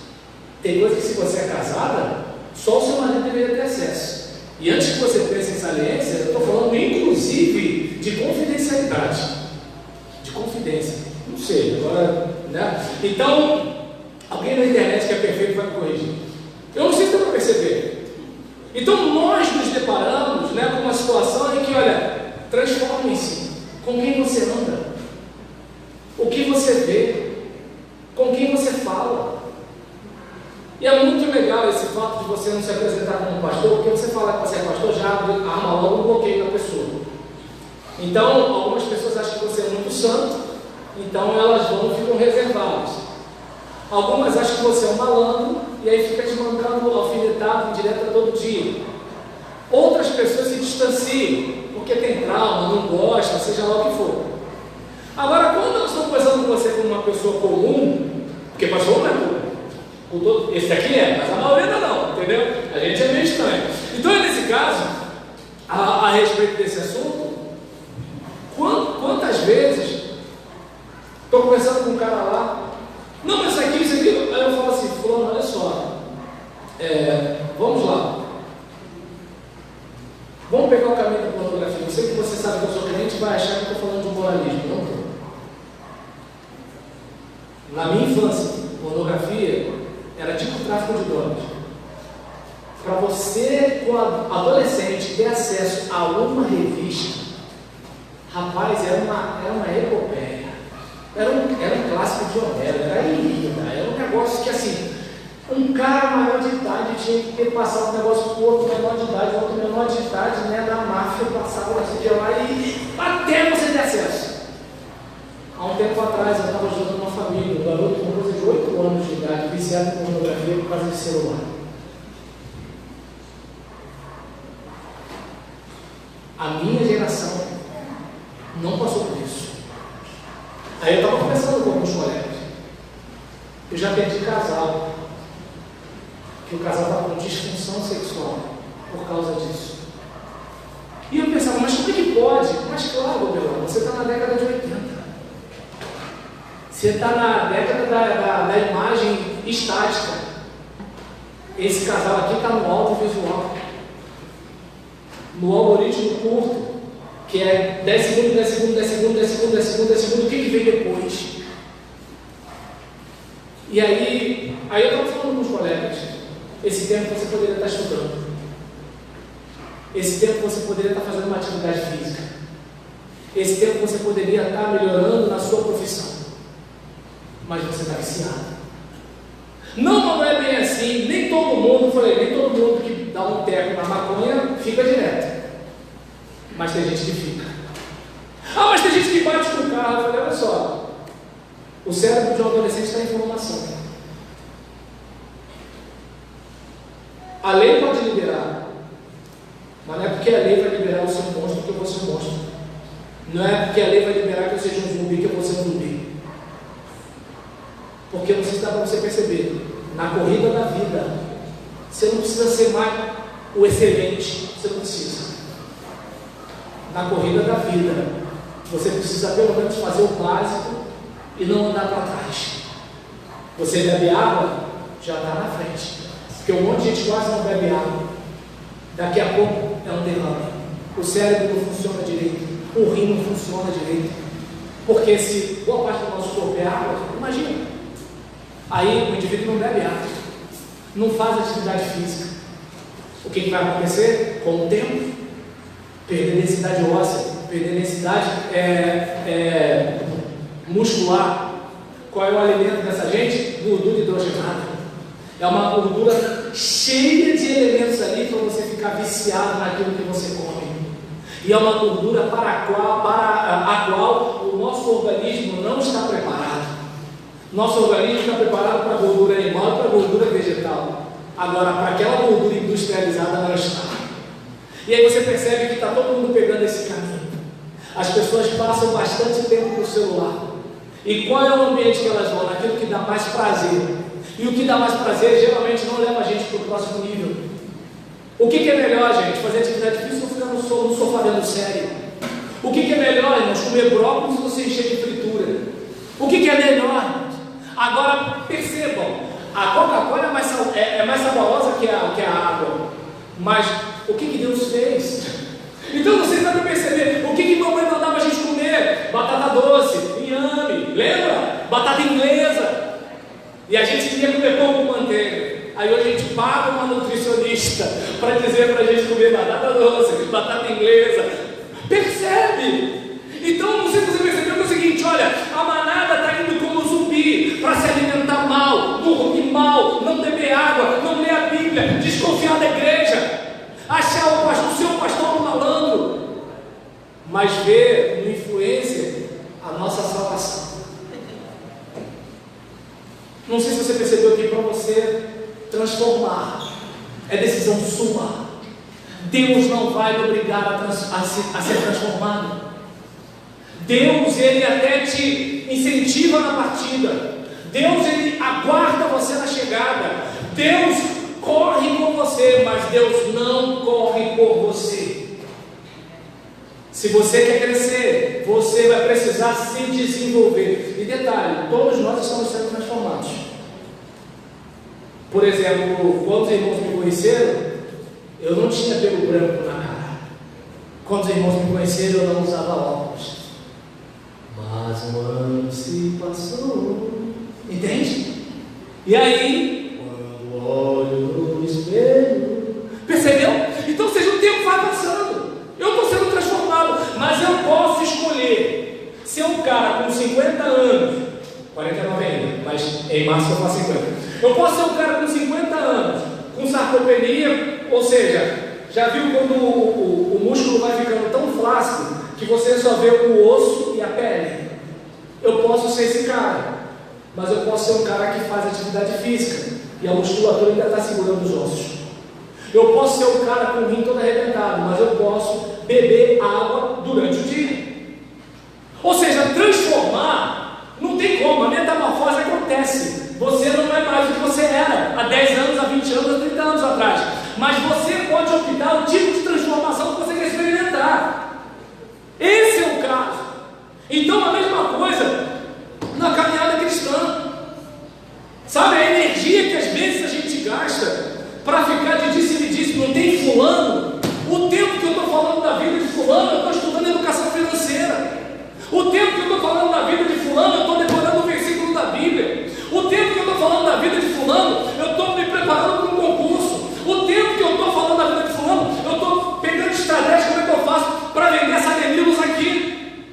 Tem coisa que se você é casada, só o seu marido deveria ter acesso. E antes que você pense em saliência, eu estou falando inclusive de confidencialidade. De confidência. Não sei, agora, né? Então, alguém na internet que é perfeito vai me corrigir. Eu não sei se dá para perceber. Então, nós nos deparamos, né, com uma situação em que, olha, transforme-se com quem você anda, o que você vê, com quem você fala. E é muito legal esse fato de você não se apresentar como pastor, porque você fala que você é pastor, já arma logo um bloqueio na pessoa. Então, algumas pessoas acham que você é muito santo, então elas ficam reservadas. Algumas acham que você é um malandro, e aí fica te mandando alfinetado indireta todo dia. Outras pessoas se distanciam, porque tem trauma, não gosta, seja lá o que for. Agora, quando elas estão conversando com você como uma pessoa comum, porque pastor não é comum, esse aqui é, mas a maioria não, entendeu? A gente é meio estranho. Então, nesse caso, a respeito desse assunto, quantas vezes estou conversando com um cara lá, não, mas isso aqui, aí eu falo assim, fulano, olha só, vamos lá, vamos pegar o caminho da pornografia. Eu sei que você sabe que eu sou crente, vai achar que eu estou falando de moralismo, não estou. Na minha infância, pornografia era tipo tráfico de drogas. Para você, como adolescente, ter acesso a uma revista, rapaz, era uma epopeia. Era um clássico de Homero, era Ilíada, era um negócio que assim, um cara maior de idade tinha que ter passado um negócio para o outro menor de idade, outro menor de idade, né, da máfia, passava assim de lá e até você ter acesso. Há um tempo atrás eu estava ajudando uma família, um garoto com coisa de 8 anos de idade, viciado em pornografia por causa de celular. A geração não passou por isso. Aí eu estava conversando com alguns colegas. Eu já perdi casal, que o casal estava com disfunção sexual por causa disso. E eu pensava, mas como é que pode? Mas claro, Belão, você está na década de 80. Você está na década da imagem estática. Esse casal aqui está no audiovisual, no algoritmo curto, que é 10 segundos, 10 segundos, 10 segundos, 10 segundos, 10 segundos, 10 segundos, o que vem depois? E aí eu estava falando com os colegas, esse tempo você poderia estar estudando, esse tempo você poderia estar fazendo uma atividade física, esse tempo você poderia estar melhorando na sua profissão, mas você está viciado. Não é bem assim, nem todo mundo que dá um teco na maconha fica direto, mas tem gente que fica. Mas tem gente que bate com o carro. Eu falei, olha só, o cérebro de um adolescente está em formação. A lei pode liberar, mas não é porque a lei vai liberar o seu monstro que eu vou ser um monstro. Não é porque a lei vai liberar que eu seja um zumbi que eu vou ser um zumbi. Porque você dá para você perceber, na corrida da vida, você não precisa ser mais o excelente, você não precisa. Na corrida da vida, você precisa pelo menos fazer o básico e não andar para trás. Você bebe água, já está na frente. Porque um monte de gente quase não bebe água. Daqui a pouco é um derrame. O cérebro não funciona direito, o rim não funciona direito. Porque se boa parte do nosso corpo é água, imagina. Aí o indivíduo não bebe água, não faz atividade física. O que vai acontecer? Com o tempo, perder densidade óssea, perder densidade muscular. Qual é o alimento dessa gente? Gordura hidrogenada. É uma gordura cheia de elementos ali para você ficar viciado naquilo que você come. E é uma gordura para a qual o nosso organismo não está preparado. Nosso organismo está preparado para a gordura animal e para a gordura vegetal. Agora, para aquela gordura industrializada não está. E aí você percebe que está todo mundo pegando esse caminho. As pessoas passam bastante tempo no celular. E qual é o ambiente que elas vão? Naquilo que dá mais prazer. E o que dá mais prazer geralmente não leva a gente para o próximo nível. O que é melhor, gente? Fazer atividade física ou ficar no sofá vendo série? O que é melhor, irmãos? Comer brócolis ou se encher de fritura? O que é melhor? Agora percebam, a Coca-Cola é mais saborosa que a água. Mas o que Deus fez? Então vocês devem perceber o que mamãe mandava a gente comer: batata doce, inhame, lembra? Batata inglesa. E a gente queria comer pão com manteiga. Aí hoje a gente paga uma nutricionista para dizer para a gente comer batata doce, batata inglesa. Percebe? Então não sei se você percebeu que é o seguinte: olha, a manada está indo como zumbi para se alimentar mal, dormir mal, não beber água, não ler a Bíblia, desconfiar da igreja, achar o seu pastor um malandro, mas ver no influencer a nossa salvação. Não sei se você percebeu que para você transformar é decisão sua. Deus não vai lhe obrigar a ser transformado. Deus, Ele até te incentiva na partida. Deus, Ele aguarda você na chegada. Deus corre com você, mas Deus não corre por você. Se você quer crescer, você vai precisar se desenvolver. E detalhe, todos nós estamos sendo transformados. Por exemplo, quando os irmãos me conheceram, eu não tinha pelo branco na cara. Quando os irmãos me conheceram, eu não usava óculos. Mas um ano se passou. Entende? E aí, quando olho no espelho, percebeu? Então, ou seja, o tempo vai passando. Eu estou sendo transformado, mas eu posso escolher ser um cara com 50 anos, 49 ainda, mas em março eu faço 50. Eu posso ser um cara com 50 anos, com sarcopenia, ou seja, já viu quando o músculo vai ficando tão flácido que você só vê o osso e a pele? Eu posso ser esse cara, mas eu posso ser um cara que faz atividade física e a musculatura ainda está segurando os ossos. Eu posso ser um cara com o rim todo arrebentado, mas eu posso beber água durante o dia. Ou seja, transformar, não tem como, a metamorfose acontece. Você não é mais o que você era há 10 anos, há 20 anos, há 30 anos atrás. Mas você pode optar o tipo de transformação que você quer experimentar. Esse é o caso. Então a mesma coisa na caminhada cristã. Sabe, a energia que às vezes a gente gasta para ficar de disse-me-disse, não tem fulano. O tempo que eu estou falando da vida de fulano, eu estou estudando educação financeira. O tempo que eu estou falando da vida de fulano, eu estou decorando o versículo da Bíblia. O tempo que eu estou falando da vida de fulano, eu estou me preparando para um concurso. O tempo que eu estou falando da vida de fulano, eu estou pegando estratégia, como é que eu faço para vender essa Demilos aqui.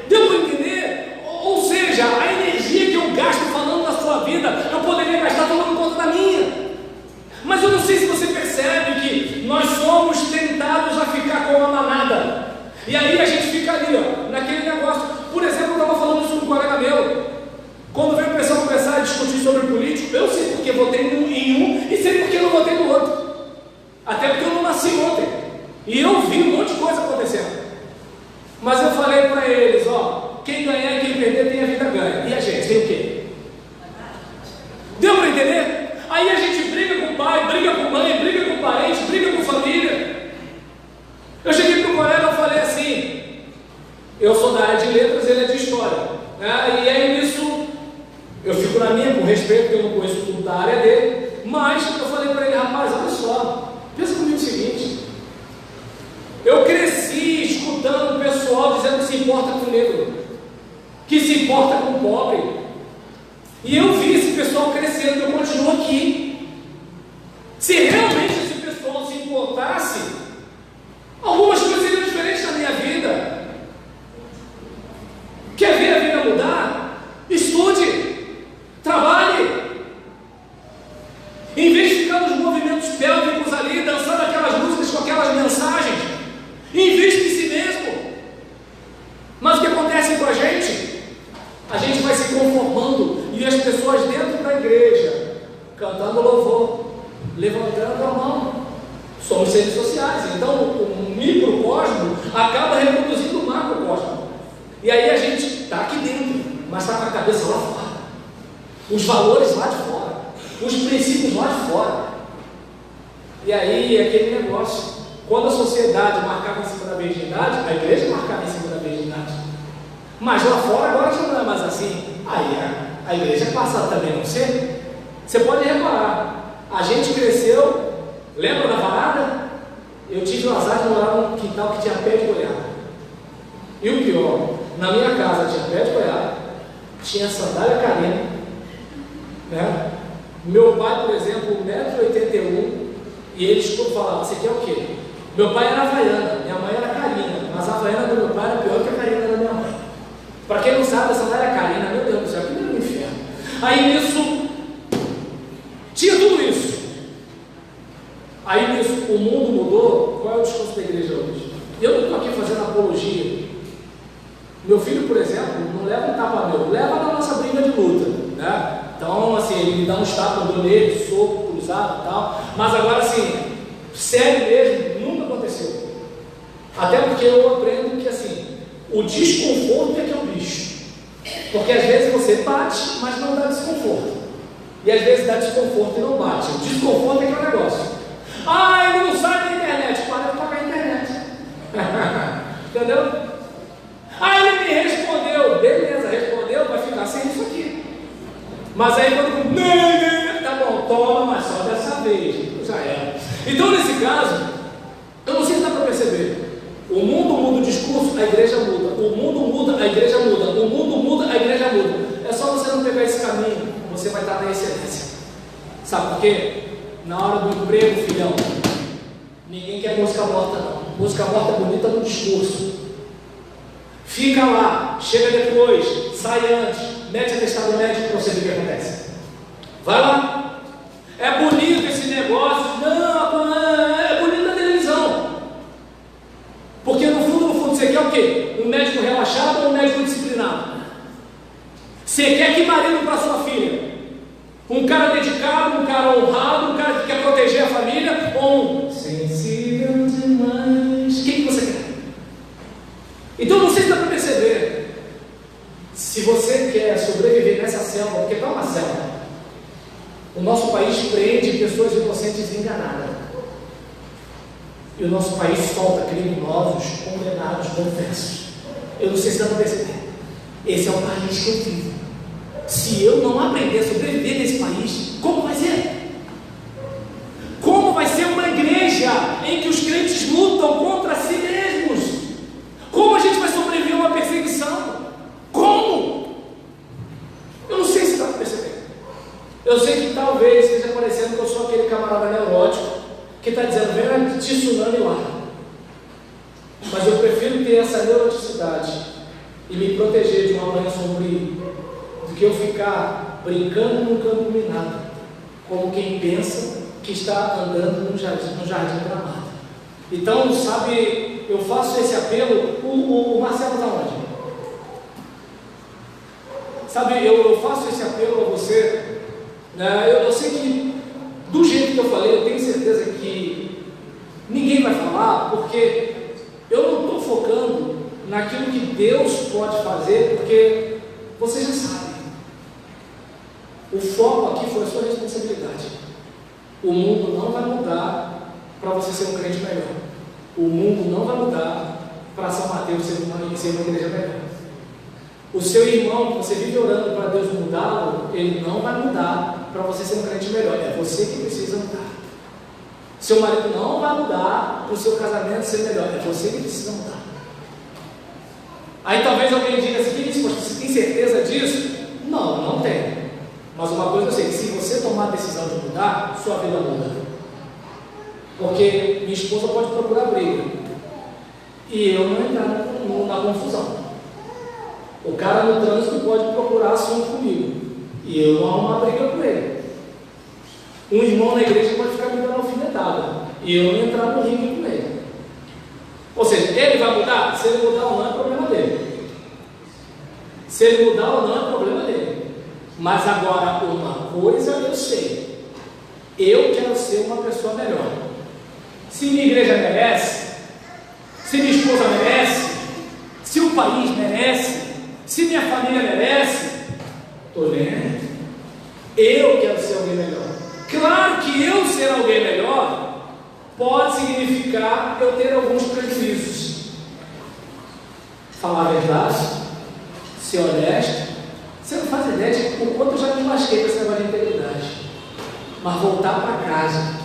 Deu para entender? Ou seja, a energia que eu gasto falando da sua vida, eu poderia gastar tomando conta da minha. Mas eu não sei se você percebe que nós somos tentados a ficar com a manada. E aí a gente fica ali, ó, naquele negócio. Por exemplo, eu estava falando isso com um colega meu. Quando veio o pessoal começar a discutir sobre político, eu sei porque votei em um e sei porque não votei no outro. Até porque eu não nasci ontem. E eu vi um monte de coisa acontecendo. Mas eu falei para eles, ó, quem ganhar e quem perder tem a vida ganha. E a gente tem o quê? Deu para entender? Aí a gente briga com o pai, briga com mãe, briga com parente, briga com família. Eu cheguei para o colega e falei assim, eu sou da área de letras, ele é de história, né? E aí nisso, eu fico na minha com respeito, porque eu não conheço tudo da área dele, mas eu falei para ele, rapaz, olha só, pensa comigo o seguinte, eu cresci escutando o pessoal dizendo que se importa com o negro, que se importa com o pobre, e eu vi esse pessoal crescendo, eu continuo aqui. Se realmente esse pessoal se importasse, algumas coisas seriam diferentes na minha vida. Quer ver a vida mudar? Estude, trabalhe. Em vez de ficar nos movimentos pélvicos ali, dançando aquelas músicas com aquelas mensagens, investe em si mesmo. Mas o que acontece com a gente? A gente vai se conformando e as pessoas dentro da igreja, cantando louvor, levantando a mão. Somos seres sociais, então o microcosmo acaba reproduzindo o macrocosmo. E aí a gente está aqui dentro, mas está com a cabeça lá fora. Os valores lá de fora, os princípios lá de fora. E aí aquele negócio, quando a sociedade marcava em cima da virgindade, a igreja marcava em cima da virgindade. Mas lá fora agora já não é mais assim. Aí a igreja passa também a não ser. Você pode reparar, a gente cresceu, lembra da varada? Eu tive o azar de morar num quintal que tinha pé de goiaba. E o pior, na minha casa tinha pé de goiaba, tinha sandália carina, né? Meu pai, por exemplo, 1,81 m, e ele escutou falar, você quer o quê? Meu pai era havaiana, minha mãe era carina, mas a havaiana do meu pai era pior que a carina da minha mãe. Para quem não sabe, a sandália carina, meu Deus do céu, que nem no inferno. Aí nisso, tinha tudo isso. Aí nisso, o mundo mudou. Qual é o discurso da igreja hoje? Eu não estou aqui fazendo apologia. Meu filho, por exemplo, não leva um tapa meu, leva na nossa briga de luta, né? Então, assim, ele me dá um tapa, eu dou nele, soco, cruzado e tal. Mas agora, assim, sério mesmo, nunca aconteceu. Até porque eu aprendo que, assim, o desconforto é que é o bicho. Porque às vezes você bate, mas não dá desconforto. E às vezes dá desconforto e não bate. O desconforto é que é o negócio. Ah, ele não sai da internet. Para de pagar a internet. Entendeu? Ah, ele me respondeu. Beleza, respondeu, vai ficar sem isso aqui. Mas aí quando... Tá bom, toma, mas só dessa vez. Já era. Então nesse caso, eu não sei se dá para perceber. O mundo muda o discurso, a igreja muda. O mundo muda, a igreja muda. O mundo muda, a igreja muda. É só você não pegar esse caminho, você vai estar na excelência. Sabe por quê? Na hora do emprego, filhão, ninguém quer música morta não. Música morta é bonita no discurso. Fica lá, chega depois, sai antes, mete atestado médico para você ver o que acontece. Vai lá. É bonito esse negócio. Não, é bonito na televisão. Porque no fundo você quer o quê? Um médico relaxado ou um médico disciplinado? Você quer que marido para sua filha? Um cara dedicado, um cara honrado, um cara que quer proteger a família ou um sensível demais? O que você quer? Então, não sei se dá para perceber. Se você quer sobreviver nessa selva, porque está uma selva, o nosso país prende pessoas inocentes enganadas. E o nosso país solta criminosos, condenados, confessos. Eu não sei se dá para perceber. Esse é o país que eu vivo. Se eu não aprender a sobreviver nesse país, como vai ser? Como vai ser uma igreja em que os crentes lutam contra si mesmos? Como a gente vai sobreviver a uma perseguição? Como? Eu não sei se dá para perceber. Eu sei que talvez esteja parecendo que eu sou aquele camarada neurótico que está dizendo, vem de tsunami lá. Mas eu prefiro ter essa neuroticidade e me proteger de uma manhã sombria do que eu ficar brincando no campo minado, como quem pensa que está andando no jardim gramado. Então, sabe, eu faço esse apelo. O Marcelo está onde? Sabe, eu faço esse apelo a você, né? Eu sei que, do jeito que eu falei, eu tenho certeza que ninguém vai falar, porque eu não estou focando naquilo que Deus pode fazer, porque você já sabe. O foco aqui foi a sua responsabilidade. O mundo não vai mudar para você ser um crente melhor. O mundo não vai mudar para São Mateus ser uma igreja melhor. O seu irmão, que você vive orando para Deus mudá-lo, ele não vai mudar para você ser um crente melhor. É você que precisa mudar. Seu marido não vai mudar para o seu casamento ser melhor. É você que precisa mudar. Aí talvez alguém diga assim, você tem certeza disso? Não, não tenho. Mas uma coisa eu sei, que se você tomar a decisão de mudar, sua vida muda. Porque minha esposa pode procurar briga e eu não entrar na confusão. O cara no trânsito pode procurar assunto comigo e eu não arrumar briga com ele. Um irmão na igreja pode ficar me dando alfinetada e eu não entrar no ringue com ele. Ou seja, ele vai mudar? Se ele mudar ou não é problema dele. Se ele mudar ou não é problema dele. Mas agora, uma coisa eu sei, eu quero ser uma pessoa melhor. Se minha igreja merece, se minha esposa merece, se o país merece, se minha família merece, estou vendo. Eu quero ser alguém melhor. Claro que eu ser alguém melhor pode significar eu ter alguns prejuízos. Falar a verdade, ser honesto. Você não faz ideia de o quanto eu já me lasquei com esse negócio de integridade. Mas voltar para casa,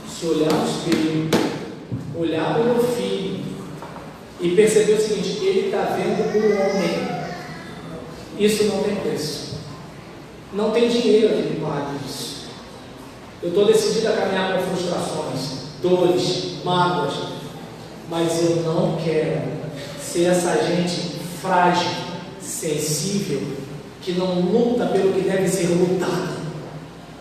se olhar no espelho, olhar para o meu filho e perceber o seguinte, ele está vendo um homem. Isso não tem preço. Não tem dinheiro que me pague isso. Eu estou decidido a caminhar com frustrações, dores, mágoas, mas eu não quero ser essa gente frágil, sensível, que não luta pelo que deve ser lutado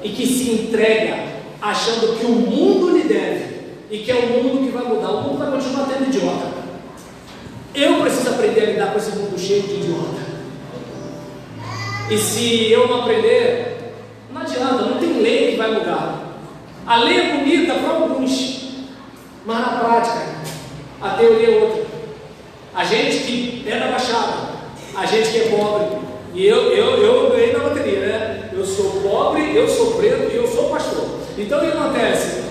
e que se entrega achando que o mundo lhe deve e que é o mundo que vai mudar. O mundo vai continuar tendo idiota. Eu preciso aprender a lidar com esse mundo cheio de idiota. E se eu não aprender, não adianta, não tem lei que vai mudar. A lei é bonita para alguns, mas na prática a teoria é outra. A gente que é da Baixada, a gente que é pobre, e eu ganhei na loteria, né? Eu sou pobre, eu sou preto e eu sou pastor. Então o que acontece?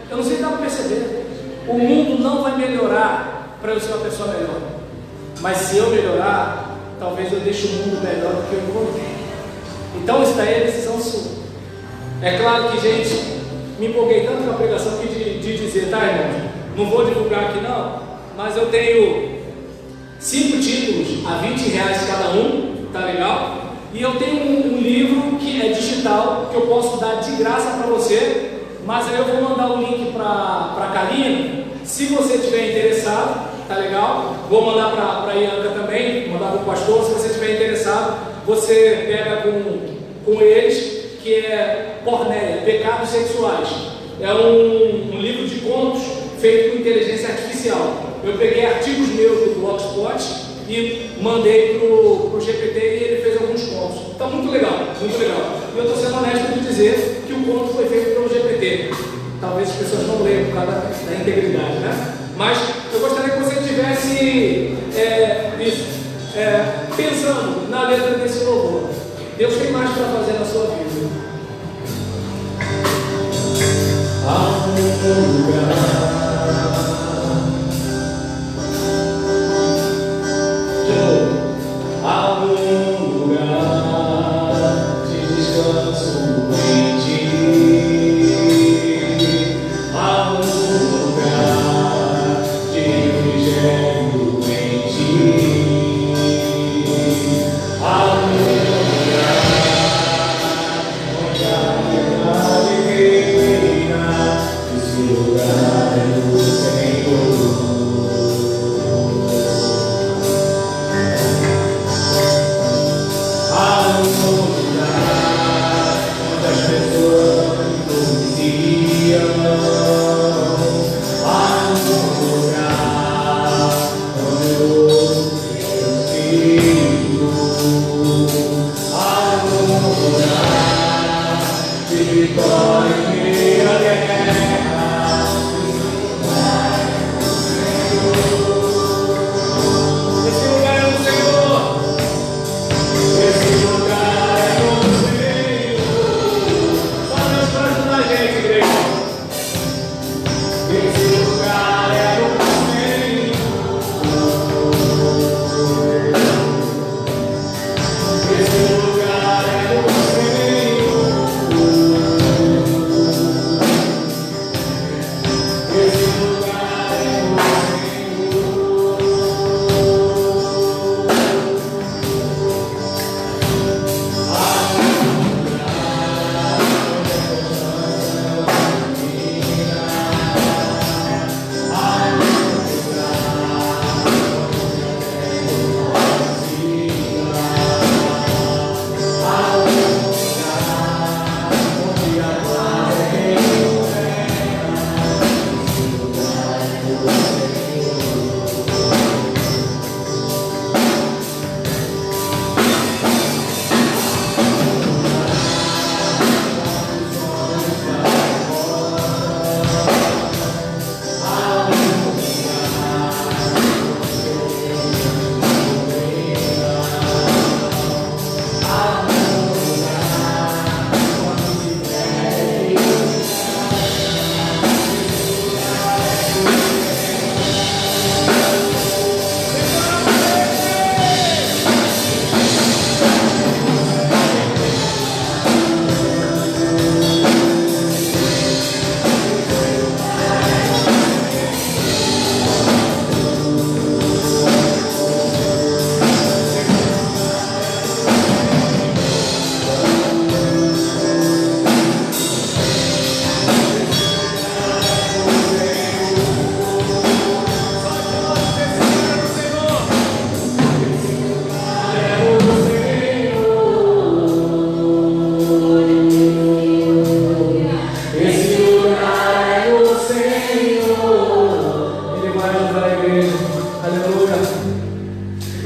Eu não sei se dá para perceber. O mundo não vai melhorar para eu ser uma pessoa melhor. Mas se eu melhorar, talvez eu deixe o mundo melhor do que eu encontrei. Então isso daí é decisão sua. É claro que, gente, me empolguei tanto com a pregação que de dizer, tá, irmão, não vou divulgar aqui não, mas eu tenho 5 títulos a R$20 cada um, tá legal? E eu tenho um livro que é digital, que eu posso dar de graça para você, mas aí eu vou mandar o link para Karina, se você estiver interessado, tá legal? Vou mandar para a Ianca também, mandar para o pastor, se você estiver interessado, você pega com eles, que é Porneia, Pecados Sexuais. É um livro de contos feito com inteligência artificial. Eu peguei artigos meus do Blogspot e mandei pro GPT e ele fez alguns contos. Então, muito legal, muito legal. E eu estou sendo honesto de dizer que o conto foi feito pelo GPT. Talvez as pessoas não leiam por causa da integridade, né? Mas eu gostaria que você tivesse pensando na letra desse louvor. Deus tem mais para fazer na sua vida. Há um lugar, há um lugar de descanso em ti. Há um lugar de refrigério em ti. Há um lugar onde a verdade reina. Esse lugar é do Senhor. Há um lugar onde as pessoas conheciam. Há um lugar onde eu Filho. Há um lugar de vitória em meio à guerra. Esse lugar é o Senhor. Esse lugar é o Senhor. Só Deus para ajudar a gente, igreja. Esse lugar é o Senhor. Esse lugar é o Senhor. Esse lugar é o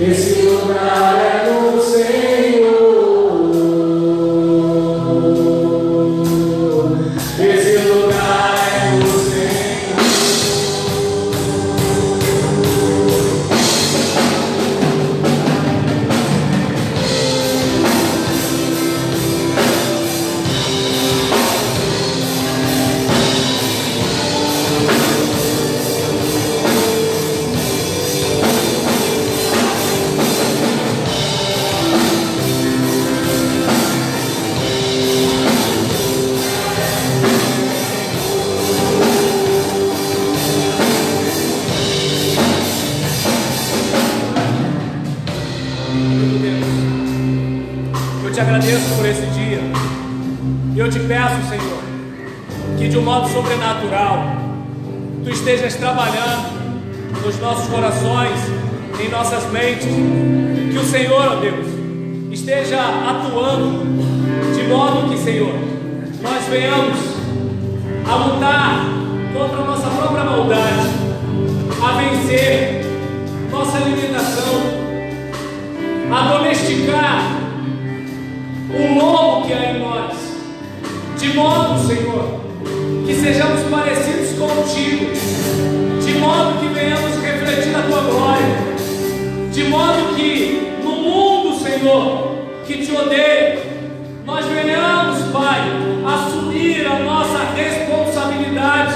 Esse lugar é do Senhor. Esse lugar é do Senhor. Eu te agradeço por esse dia. E eu te peço, Senhor, que de um modo sobrenatural Tu estejas trabalhando nos nossos corações, em nossas mentes. Que o Senhor, ó Deus, esteja atuando de modo que, Senhor, nós venhamos a lutar contra a nossa própria maldade, a vencer nossa limitação, a domesticar o lobo que há em nós, de modo, Senhor, que sejamos parecidos contigo, de modo que venhamos refletir a Tua glória, que te odeia, nós venhamos, Pai, assumir a nossa responsabilidade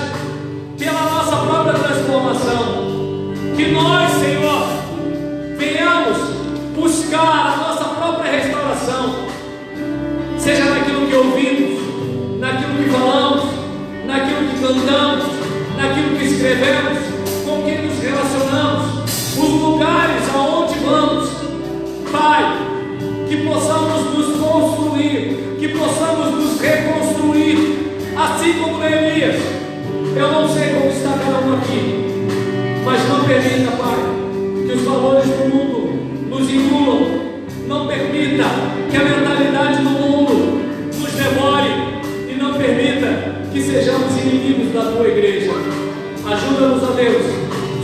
pela nossa própria transformação. Que nós, Senhor, venhamos buscar a nossa própria restauração, seja naquilo que ouvimos, naquilo que falamos, naquilo que cantamos, naquilo que escrevemos, com quem nos relacionamos, os lugares aonde vamos. Pai, que possamos nos construir, que possamos nos reconstruir, assim como Neemias. Eu não sei como está cada um aqui, mas não permita, Pai, que os valores do mundo nos engulam. Não permita que a mentalidade do mundo nos devore, e não permita que sejamos inimigos da tua igreja. Ajuda-nos, ó Deus,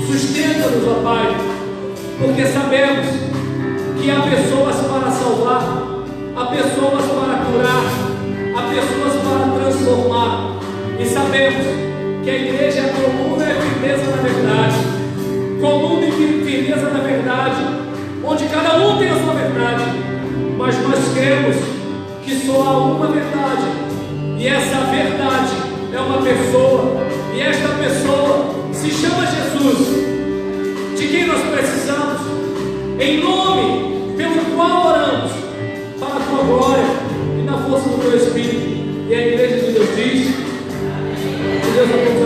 sustenta-nos, ó Pai, porque sabemos que há pessoas para salvar, há pessoas para curar, há pessoas para transformar, e sabemos que a igreja é coluna e firmeza na verdade, coluna e firmeza na verdade, onde cada um tem a sua verdade, mas nós cremos que só há uma verdade, e essa verdade é uma pessoa, e esta pessoa se chama Jesus, de quem nós precisamos, em nome pelo qual oramos, para a tua glória e na força do teu Espírito. E a igreja de Deus diz: que Deus abençoe.